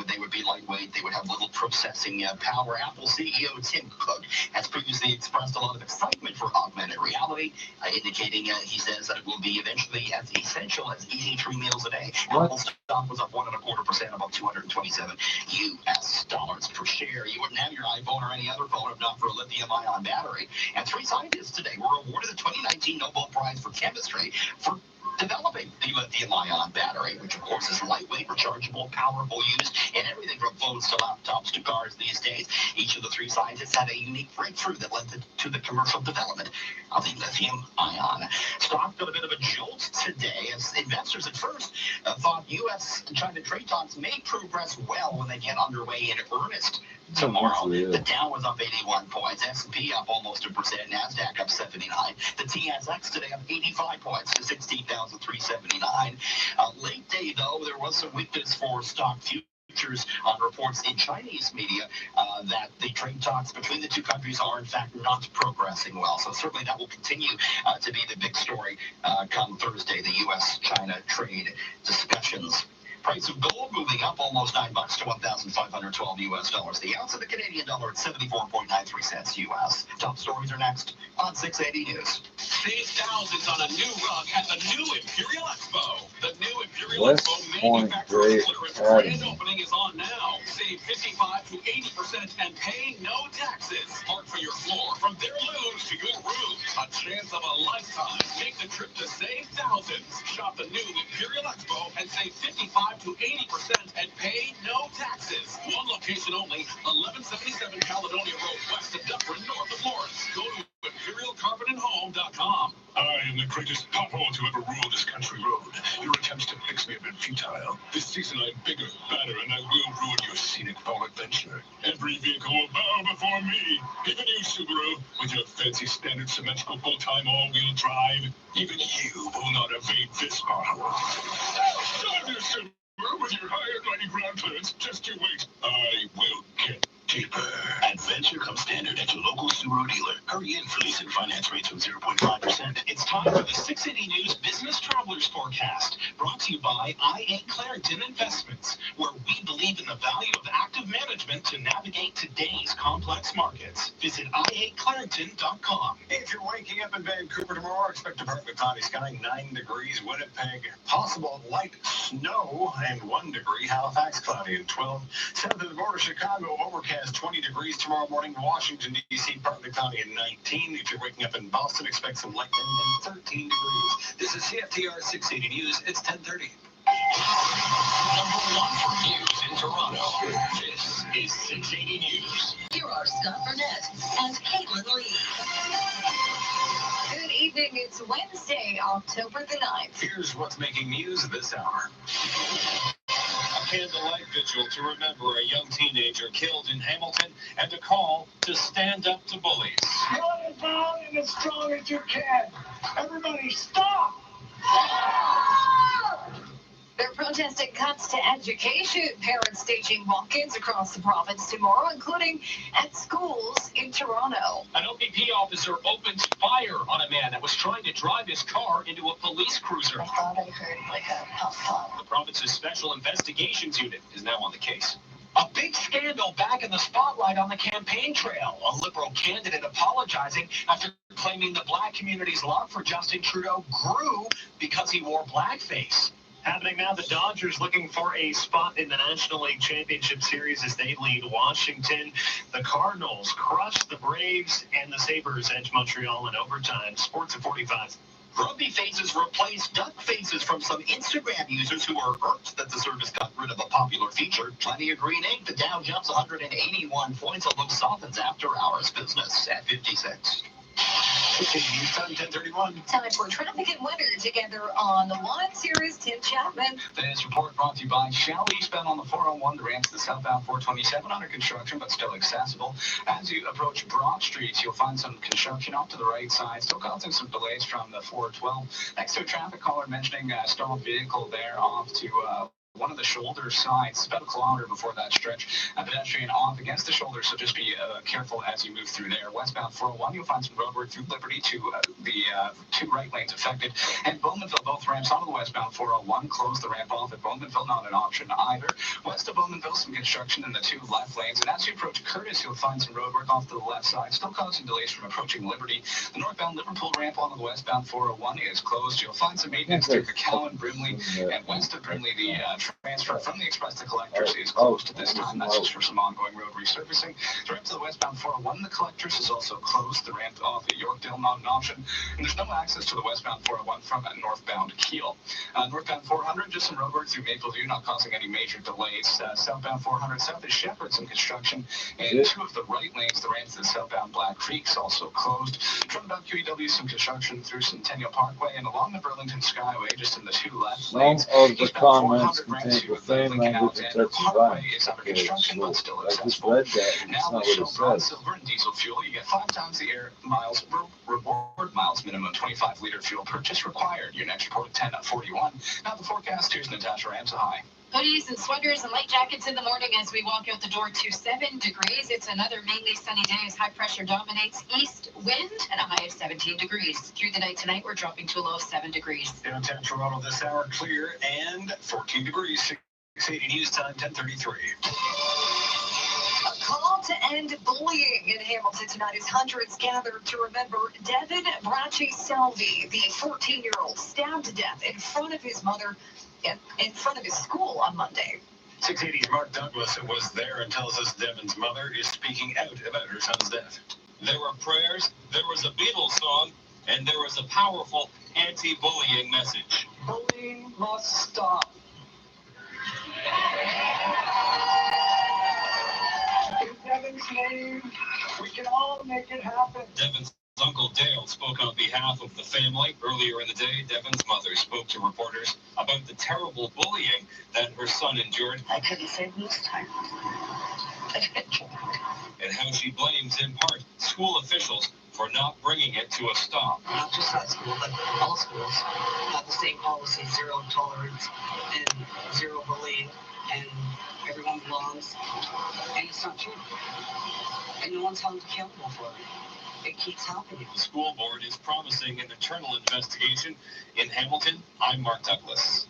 They would be lightweight. They would have little processing power. Apple CEO Tim Cook has previously expressed a lot of excitement for augmented reality, indicating, he says, that it will be eventually as essential as eating 3 meals a day. What? Apple stock was up 1.25%, about $227 US per share. You wouldn't have your iPhone or any other phone if not for a lithium-ion battery. And 3 scientists today were awarded the 2019 Nobel Prize for Chemistry for developing the lithium-ion battery, which of course is lightweight, rechargeable, powerful, used in everything from phones to laptops to cars these days. Each of the 3 scientists had a unique breakthrough that led to the commercial development of the lithium-ion. Stock got a bit of a jolt today as investors at first thought U.S. and China trade talks may progress well when they get underway in earnest tomorrow. The Dow was up 81 points, S&P up almost 1%, NASDAQ up 79. The TSX today up 85 points to 16,379. Late day, though, there was some weakness for stock futures on reports in Chinese media that the trade talks between the 2 countries are, in fact, not progressing well. So certainly that will continue to be the big story come Thursday, the U.S.-China trade discussions. Price of gold moving up almost $9 to $1,512 US. The ounce of the Canadian dollar at 74.93 cents US. Top stories are next on 680 News. Save thousands on a new rug at the new Imperial Expo. The new Imperial West Expo Point Manufacturers Great Clearance Academy. grand opening is on now. Save 55 to 80% and pay no taxes. Park for your floor, from their looms to your room. A chance of a lifetime. Make the trip to save thousands. Shop the new Imperial Expo and save 55 to 80% and pay no taxes. One location only, 1177 Caledonia Road, west of Dufferin, north of Lawrence. Go to ImperialCarpetAndHome.com. All adventure. Every vehicle will bow before me. Get the new Subaru with your fancy standard symmetrical full-time all-wheel drive. Even you will not evade this power. Drive your Subaru with your higher mighty ground clearance. Just you wait. I will get deeper. Adventure comes standard at your local Subaru dealer. Hurry in for lease and finance rates from 0.5%. It's time for the 680 News Business Travelers Forecast, brought to you by IA Clarington Investments, where we believe in the value of active management to navigate today's complex markets. Visit iaclarington.com. If you're waking up in Vancouver tomorrow, expect a partly cloudy sky, 9 degrees. Winnipeg, possible light snow, and 1 degree. Halifax, cloudy and 12. South of the border, Chicago, overcast, 20 degrees tomorrow morning. Washington, D.C., partly cloudy and 19. If you're waking up in Boston, expect some lightning and 13 degrees. This is CFTR 680 News. It's 10:30. Number one for news in Toronto. This is 680 News. Here are Scott Burnett and Caitlin Lee. Good evening. It's Wednesday, October the 9th. Here's what's making news this hour. A candlelight vigil to remember a young teenager killed in Hamilton and a call to stand up to bullies. Run it down and as strong as you can. Everybody stop! They're protesting cuts to education. Parents staging walk-ins across the province tomorrow, including at schools in Toronto. An OPP officer opens fire on a man that was trying to drive his car into a police cruiser. I thought I heard like a pop. The province's Special Investigations Unit is now on the case. A big scandal back in the spotlight on the campaign trail. A Liberal candidate apologizing after claiming the black community's love for Justin Trudeau grew because he wore blackface. Happening now, the Dodgers looking for a spot in the National League Championship Series as they lead Washington. The Cardinals crush the Braves, and the Sabres edge Montreal in overtime. Sports at 45. Grumpy faces replace duck faces from some Instagram users who are irked that the service got rid of a popular feature. Plenty of green ink. The Dow jumps 181 points, although softens after hours. Business at 56. News time 10:31. Time for traffic and weather together on the One Series. Tim Chapman. Today's report brought to you by Shell eastbound on the 401, the ramp to the southbound 427 under construction, but still accessible. As you approach Broad Street, you'll find some construction off to the right side, still causing some delays from the 412. Next to a traffic caller mentioning a stalled vehicle there off to one of the shoulder sides, about a kilometer before that stretch. A pedestrian off against the shoulder, so just be careful as you move through there. Westbound 401, you'll find some road work through Liberty to the two right lanes affected. And Bowmanville, both ramps onto the westbound 401. Close the ramp off at Bowmanville, not an option either. West of Bowmanville, some construction in the two left lanes. And as you approach Curtis, you'll find some road work off to the left side, still causing delays from approaching Liberty. The northbound Liverpool ramp onto the westbound 401 is closed. You'll find some maintenance through McCowan, Brimley, and west of Brimley, the transfer from the Express to Collectors is closed at this time. That's just for some ongoing road resurfacing. The ramp to the westbound 401, the Collectors, is also closed. The ramp off at Yorkdale, not an option. And there's no access to the westbound 401 from northbound Kiel. Northbound 400, just some road work through Mapleview, not causing any major delays. Southbound 400 south is Shepherd, some construction. And two of the right lanes, the ramp to the southbound Black Creek's also closed. Northbound QEW, some construction through Centennial Parkway. And along the Burlington Skyway, just in the two left lanes. Some of the comments contain profane language and threats of violence. I just read that, and it's not what it says. Silver and diesel fuel, you get 5 times the air miles reward miles, minimum 25-liter fuel purchase required. Your next report at 10:41. Now the forecast. Here's Natasha Ramsahai. Hoodies and sweaters and light jackets in the morning as we walk out the door to 7 degrees. It's another mainly sunny day as high pressure dominates east wind and a high of 17 degrees. Through the night tonight, we're dropping to a low of 7 degrees. Downtown Toronto this hour, clear and 14 degrees. 680 News time 10:33. A call to end bullying in Hamilton tonight as hundreds gathered to remember Devin Bracci-Selvi, the 14-year-old stabbed to death in front of his mother in front of his school on Monday. 680's Mark Douglas was there and tells us Devin's mother is speaking out about her son's death. There were prayers, there was a Beatles song, and there was a powerful anti-bullying message. Bullying must stop. In Devin's name, we can all make it happen. Devin's uncle Uncle Dale spoke on behalf of the family. Earlier in the day, Devin's mother spoke to reporters about the terrible bullying that her son endured. I couldn't say this time. And how she blames, in part, school officials for not bringing it to a stop. Not just that school, but all schools have the same policy, zero tolerance and zero bullying, and everyone belongs. And it's not true. And no one's held accountable for it. It keeps happening. The school board is promising an internal investigation. In Hamilton, I'm Mark Douglas.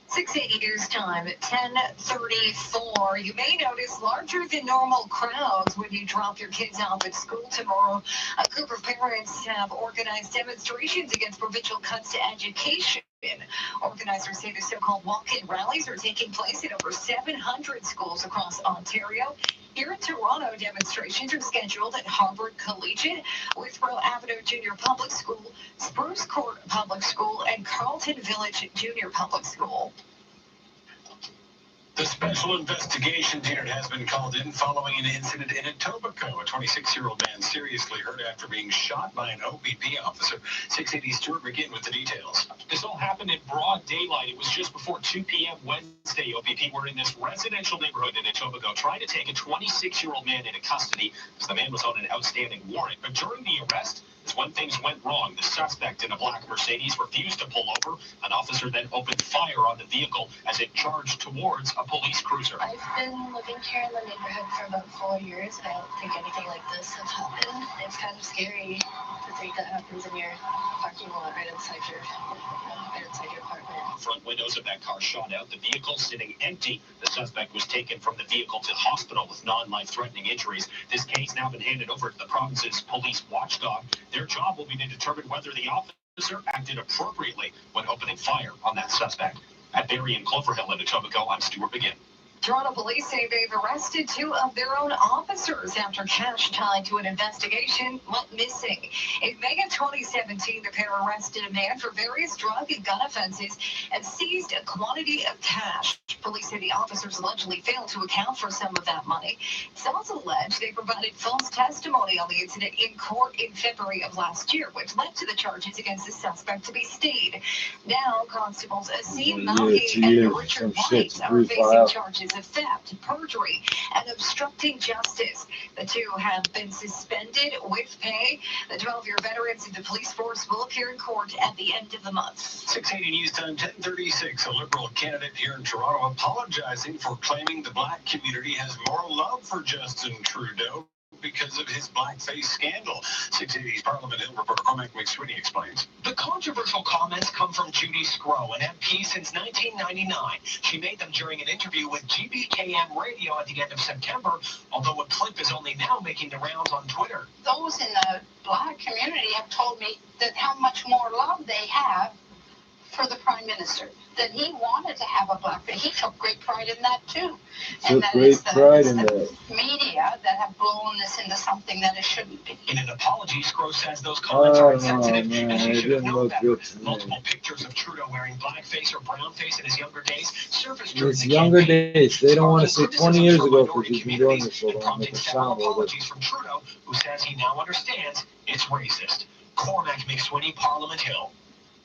680 news time, 10:34. You may notice larger than normal crowds when you drop your kids off at school tomorrow. A group of parents have organized demonstrations against provincial cuts to education. Organizers say the so-called walk-in rallies are taking place in over 700 schools across Ontario. Here in Toronto, demonstrations are scheduled at Harvard Collegiate, Withrow Avenue Junior Public School, Spruce Court Public School, and Carlton Village Junior Public School. The Special Investigations Unit has been called in following an incident in Etobicoke. A 26-year-old man seriously hurt after being shot by an OPP officer. 680 Stuart McGinn with the details. This all happened in broad daylight. It was just before 2 p.m. Wednesday. OPP were in this residential neighborhood in Etobicoke trying to take a 26-year-old man into custody because the man was on an outstanding warrant. But during the arrest is when things went wrong. The suspect in a black Mercedes refused to pull over. An officer then opened fire on the vehicle as it charged towards a police cruiser. I've been living here in the neighborhood for about 4 years, and I don't think anything like this has happened. It's kind of scary to think that happens in your parking lot right outside your apartment. Front windows of that car shot out, the vehicle sitting empty. The suspect was taken from the vehicle to hospital with non-life-threatening injuries. This case now been handed over to the province's police watchdog. Their job will be to determine whether the officer acted appropriately when opening fire on that suspect. At Barrie and Cloverhill in Etobicoke, I'm Stuart McGinn. Toronto police say they've arrested 2 of their own officers after cash tied to an investigation went missing. In May of 2017, the pair arrested a man for various drug and gun offenses and seized a quantity of cash. Police say the officers allegedly failed to account for some of that money. It's also alleged they provided false testimony on the incident in court in February of last year, which led to the charges against the suspect to be stayed. Now, constables Asim Mahi and Richard White are facing charges of theft, perjury, and obstructing justice. The 2 have been suspended with pay. The 12-year veterans of the police force will appear in court at the end of the month. 680 News Time, 10:36. A Liberal candidate here in Toronto apologizing for claiming the black community has more love for Justin Trudeau because of his blackface scandal. 680's Parliament Hill reporter Cormac McSweeney explains. The controversial comments come from Judy Scrow, an MP since 1999. She made them during an interview with GBKM Radio at the end of September, although a clip is only now making the rounds on Twitter. Those in the black community have told me that how much more love they have for the Prime Minister, that he wanted to have a blackface. He took great pride in that too. And that it's the media that have blown this into something that it shouldn't be. In an apology, Scrow says those comments are insensitive and she should have known better. Multiple pictures of Trudeau wearing blackface or brownface in his younger days surfaced during the younger campaign. days. They don't want to say 20 years ago because he's been doing this so long. Make it sound like apologies from Trudeau, who says he now understands it's racist. Cormac McSweeney, Parliament Hill.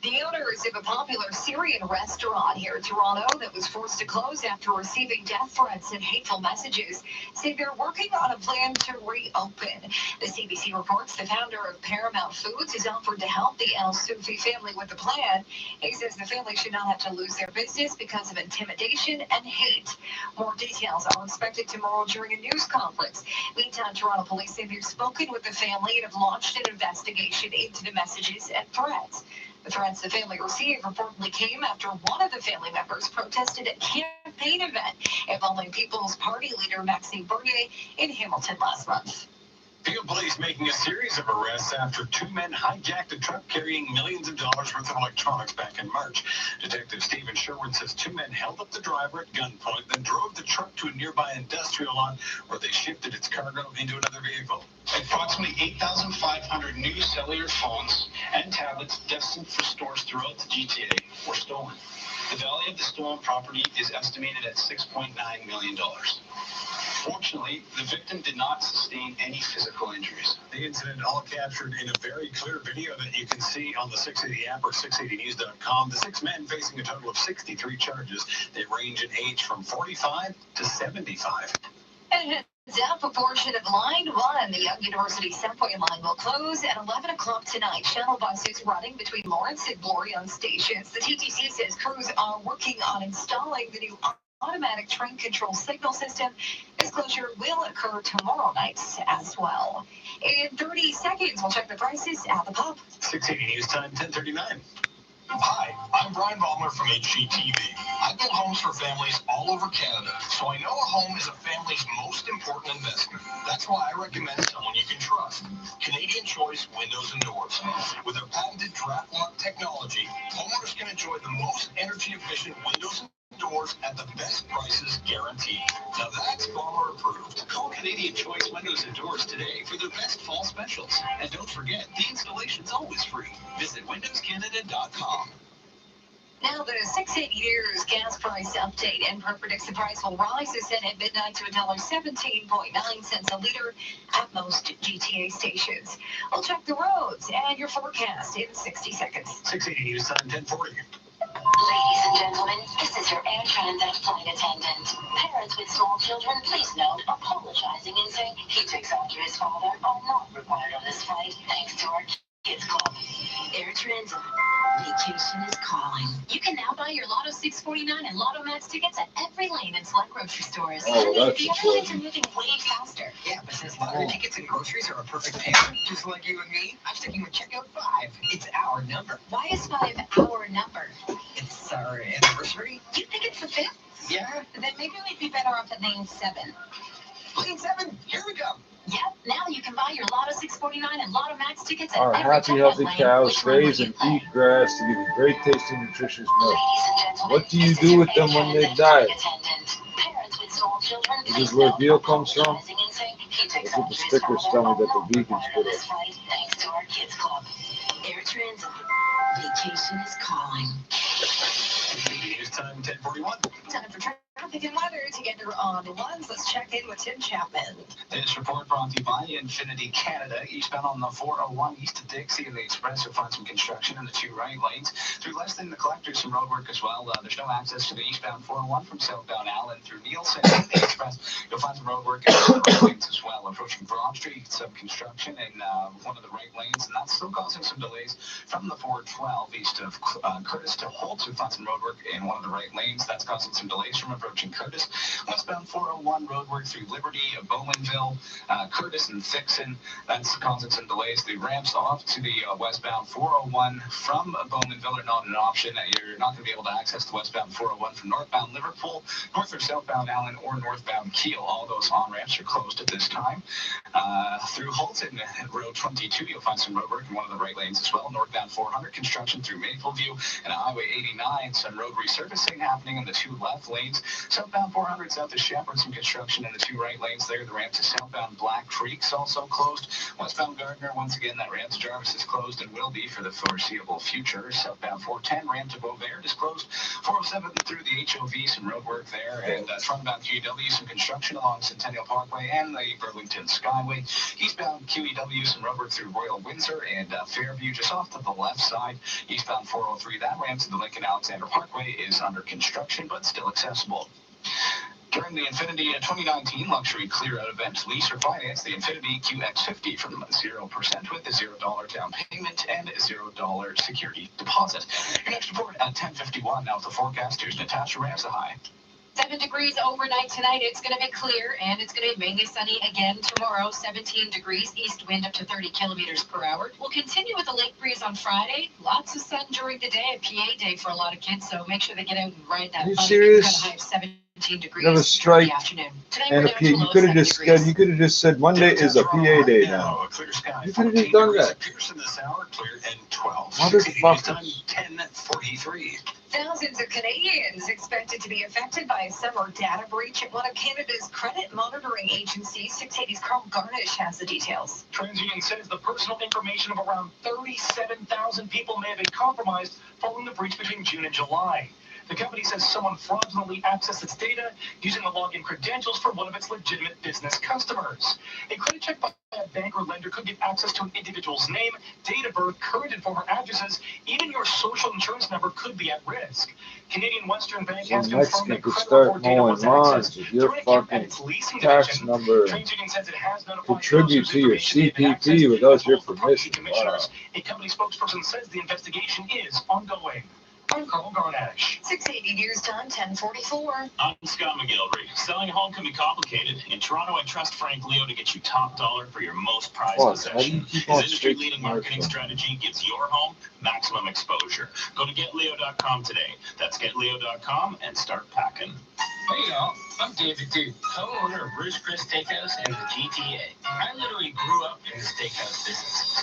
The owners of a popular Syrian restaurant here in Toronto that was forced to close after receiving death threats and hateful messages say they're working on a plan to reopen. The CBC reports the founder of Paramount Foods has offered to help the El Soufi family with the plan. He says the family should not have to lose their business because of intimidation and hate. More details are expected tomorrow during a news conference. Meantime, Toronto police say they've spoken with the family and have launched an investigation into the messages and threats. The threats the family received reportedly came after one of the family members protested a campaign event involving People's Party leader Maxime Bernier in Hamilton last month. Peel Police making a series of arrests after 2 men hijacked a truck carrying millions of dollars worth of electronics back in March. Detective Stephen Sherwin says 2 men held up the driver at gunpoint, then drove the truck to a nearby industrial lot where they shifted its cargo into another vehicle. Approximately 8,500 new cellular phones and tablets destined for stores throughout the GTA were stolen. The value of the stolen property is estimated at $6.9 million. 4 Fortunately, the victim did not sustain any physical injuries. The incident all captured in a very clear video that you can see on the 680 app or 680news.com. The 6 men facing a total of 63 charges. They range in age from 45 to 75. And down a portion of Line 1, the Young University subway line will close at 11 o'clock tonight. Shuttle buses running between Lawrence and Bloor stations. The TTC says crews are working on installing the new automatic train control signal system. This closure will occur tomorrow night as well. In 30 seconds, we'll check the prices at the pub. 680 News Time, 10:39. Hi, I'm Brian Ballmer from HGTV. I build homes for families all over Canada, so I know a home is a family's most important investment. That's why I recommend someone you can trust. Canadian Choice Windows and Doors. With their patented draft lock technology, homeowners can enjoy the most energy-efficient windows and doors at the best prices guaranteed. Now that's Ballmer approved. Call Canadian Choice Windows and Doors today for their best fall specials. And don't forget, the installation's always free. Visit windowscanada.com. Now the 680 News gas price update. Enpro predicts the price will rise this at midnight to $1.17.9 a liter at most GTA stations. We'll check the roads and your forecast in 60 seconds. 680 News Time, 10:40. Ladies and gentlemen, this is your Air Transat flight attendant. Parents with small children, please note, apologizing and saying he takes after his father are not required on this flight, thanks to our Kids Club. Air Transat, vacation is calling. You can now buy your Lotto 649 and Lotto Max tickets at every lane and select grocery stores. Oh, that's the airlines are moving way faster. Yeah, but since lottery tickets and groceries are a perfect pair, just like you and me, I'm sticking with checkout 5. It's our number. Why is 5 our number? It's our anniversary. You think it's the 5th? Yeah. Then maybe we'd be better off at lane 7. Lane 7, here we go. Yep, now you can buy your Lotto 649 and Lotto Max tickets at Our every happy, checkout healthy lane. cows Which one will graze you and play? eat grass to give you great tasting, nutritious milk. Ladies and gentlemen, What do you this is do your with them Air when they Transat die? flight attendant. Parents with small children, This please is where note, veal comes from. apologizing and saying he takes That's what after the his stickers father tell me are that the not vegans required on put this up. flight, thanks to our Kids Club. Air Transat, vacation is calling. 680 News Time, 10:41. Time for traffic and weather together on the ones. Let's check in with Tim Chapman. This report brought to you by Infinity Canada. Eastbound on the 401 east to Dixie and the Express, you'll find some construction in the 2 right lanes. Through Leslie, the collectors, some road work as well. There's no access to the eastbound 401 from southbound Allen through Nielsen and the Express. You'll find some road work in the right lanes as well. Approaching Broad Street, some construction in one of the right lanes, and that's still causing some delays from the 412 east of Curtis to Holtz. You'll find some road work in one of the right lanes. That's causing some delays from approaching Curtis. Westbound 401 road work through Liberty, Bowmanville, Curtis, and Fixon. That's causing some delays. The ramps off to the westbound 401 from Bowmanville are not an option. You're not going to be able to access the westbound 401 from northbound Liverpool, north or southbound Allen, or northbound Kiel. All those on-ramps are closed at this time. Through Holton, Road 22, you'll find some road work in one of the right lanes as well. Northbound 400, construction through Mapleview, and Highway 89, some road resurfacing happening in the 2 left lanes. Southbound 400 south of Shepherd, some construction in the 2 right lanes there. The ramp to southbound Black Creek's also closed. Westbound Gardner, once again, that ramp to Jarvis is closed and will be for the foreseeable future. Southbound 410, ramp to Beauvert is closed. 407 through the HOV, some road work there. And frontbound QEW, some construction along Centennial Parkway and the Burlington Skyway. Eastbound QEW, some road work through Royal Windsor and Fairview, just off to the left side. Eastbound 403, that ramp to the Lincoln Alexander Parkway is under construction, but still accessible. During the Infinity 2019 Luxury Clear Out event, lease or finance the Infinity QX50 from 0% with a $0 down payment and $0 security deposit. Your next report at 10:51. Now with the forecast, here's Natasha Ramsahai. 7 degrees overnight tonight. It's going to be clear, and it's going to be mainly sunny again tomorrow. 17 degrees, east wind up to 30 kilometers per hour. We'll continue with the lake breeze on Friday. Lots of sun during the day, a PA day for a lot of kids, so make sure they get out and ride that Are you bike. serious? We've got a high of 17 degrees You have a strike in the afternoon. Tonight and we're a down PA. to You low could have 7 just degrees. said, you could have just said Monday is a PA day now. Clear sky. You could have just done that. Pearson this hour, clear and 12. Motherfuckers. 10:43. Thousands of Canadians expected to be affected by a summer data breach at one of Canada's credit monitoring agencies. 680's Carl Garnish has the details. TransUnion says the personal information of around 37,000 people may have been compromised following the breach between June and July. The company says someone fraudulently accessed its data using the login credentials for one of its legitimate business customers. A credit check by a bank or lender could give access to an individual's name, date of birth, current and former addresses. Even your social insurance number could be at risk. Canadian Western Bank has Some confirmed Mexican that could credit start report data mowing was lawns accessed with your during a camp at fucking its leasing tax division. number. Trades Union says it has notified Contribute users to your information they've been CPP accessed, without as your well as the property permission. Wow. commissioners. A company spokesperson says the investigation is ongoing. I'm Carl Garnash. 680 News Time, 1044. I'm Scott McGillivray. Selling a home can be complicated. In Toronto, I trust Frank Leo to get you top dollar for your most prized Plus, how do you possession. keep His on industry-leading speaking marketing like strategy gives your home maximum exposure. Go to GetLeo.com today. That's GetLeo.com and start packing. Hey y'all, I'm David Duke, co-owner of Bruce Chris Steakhouse in the GTA. I literally grew up in the steakhouse business.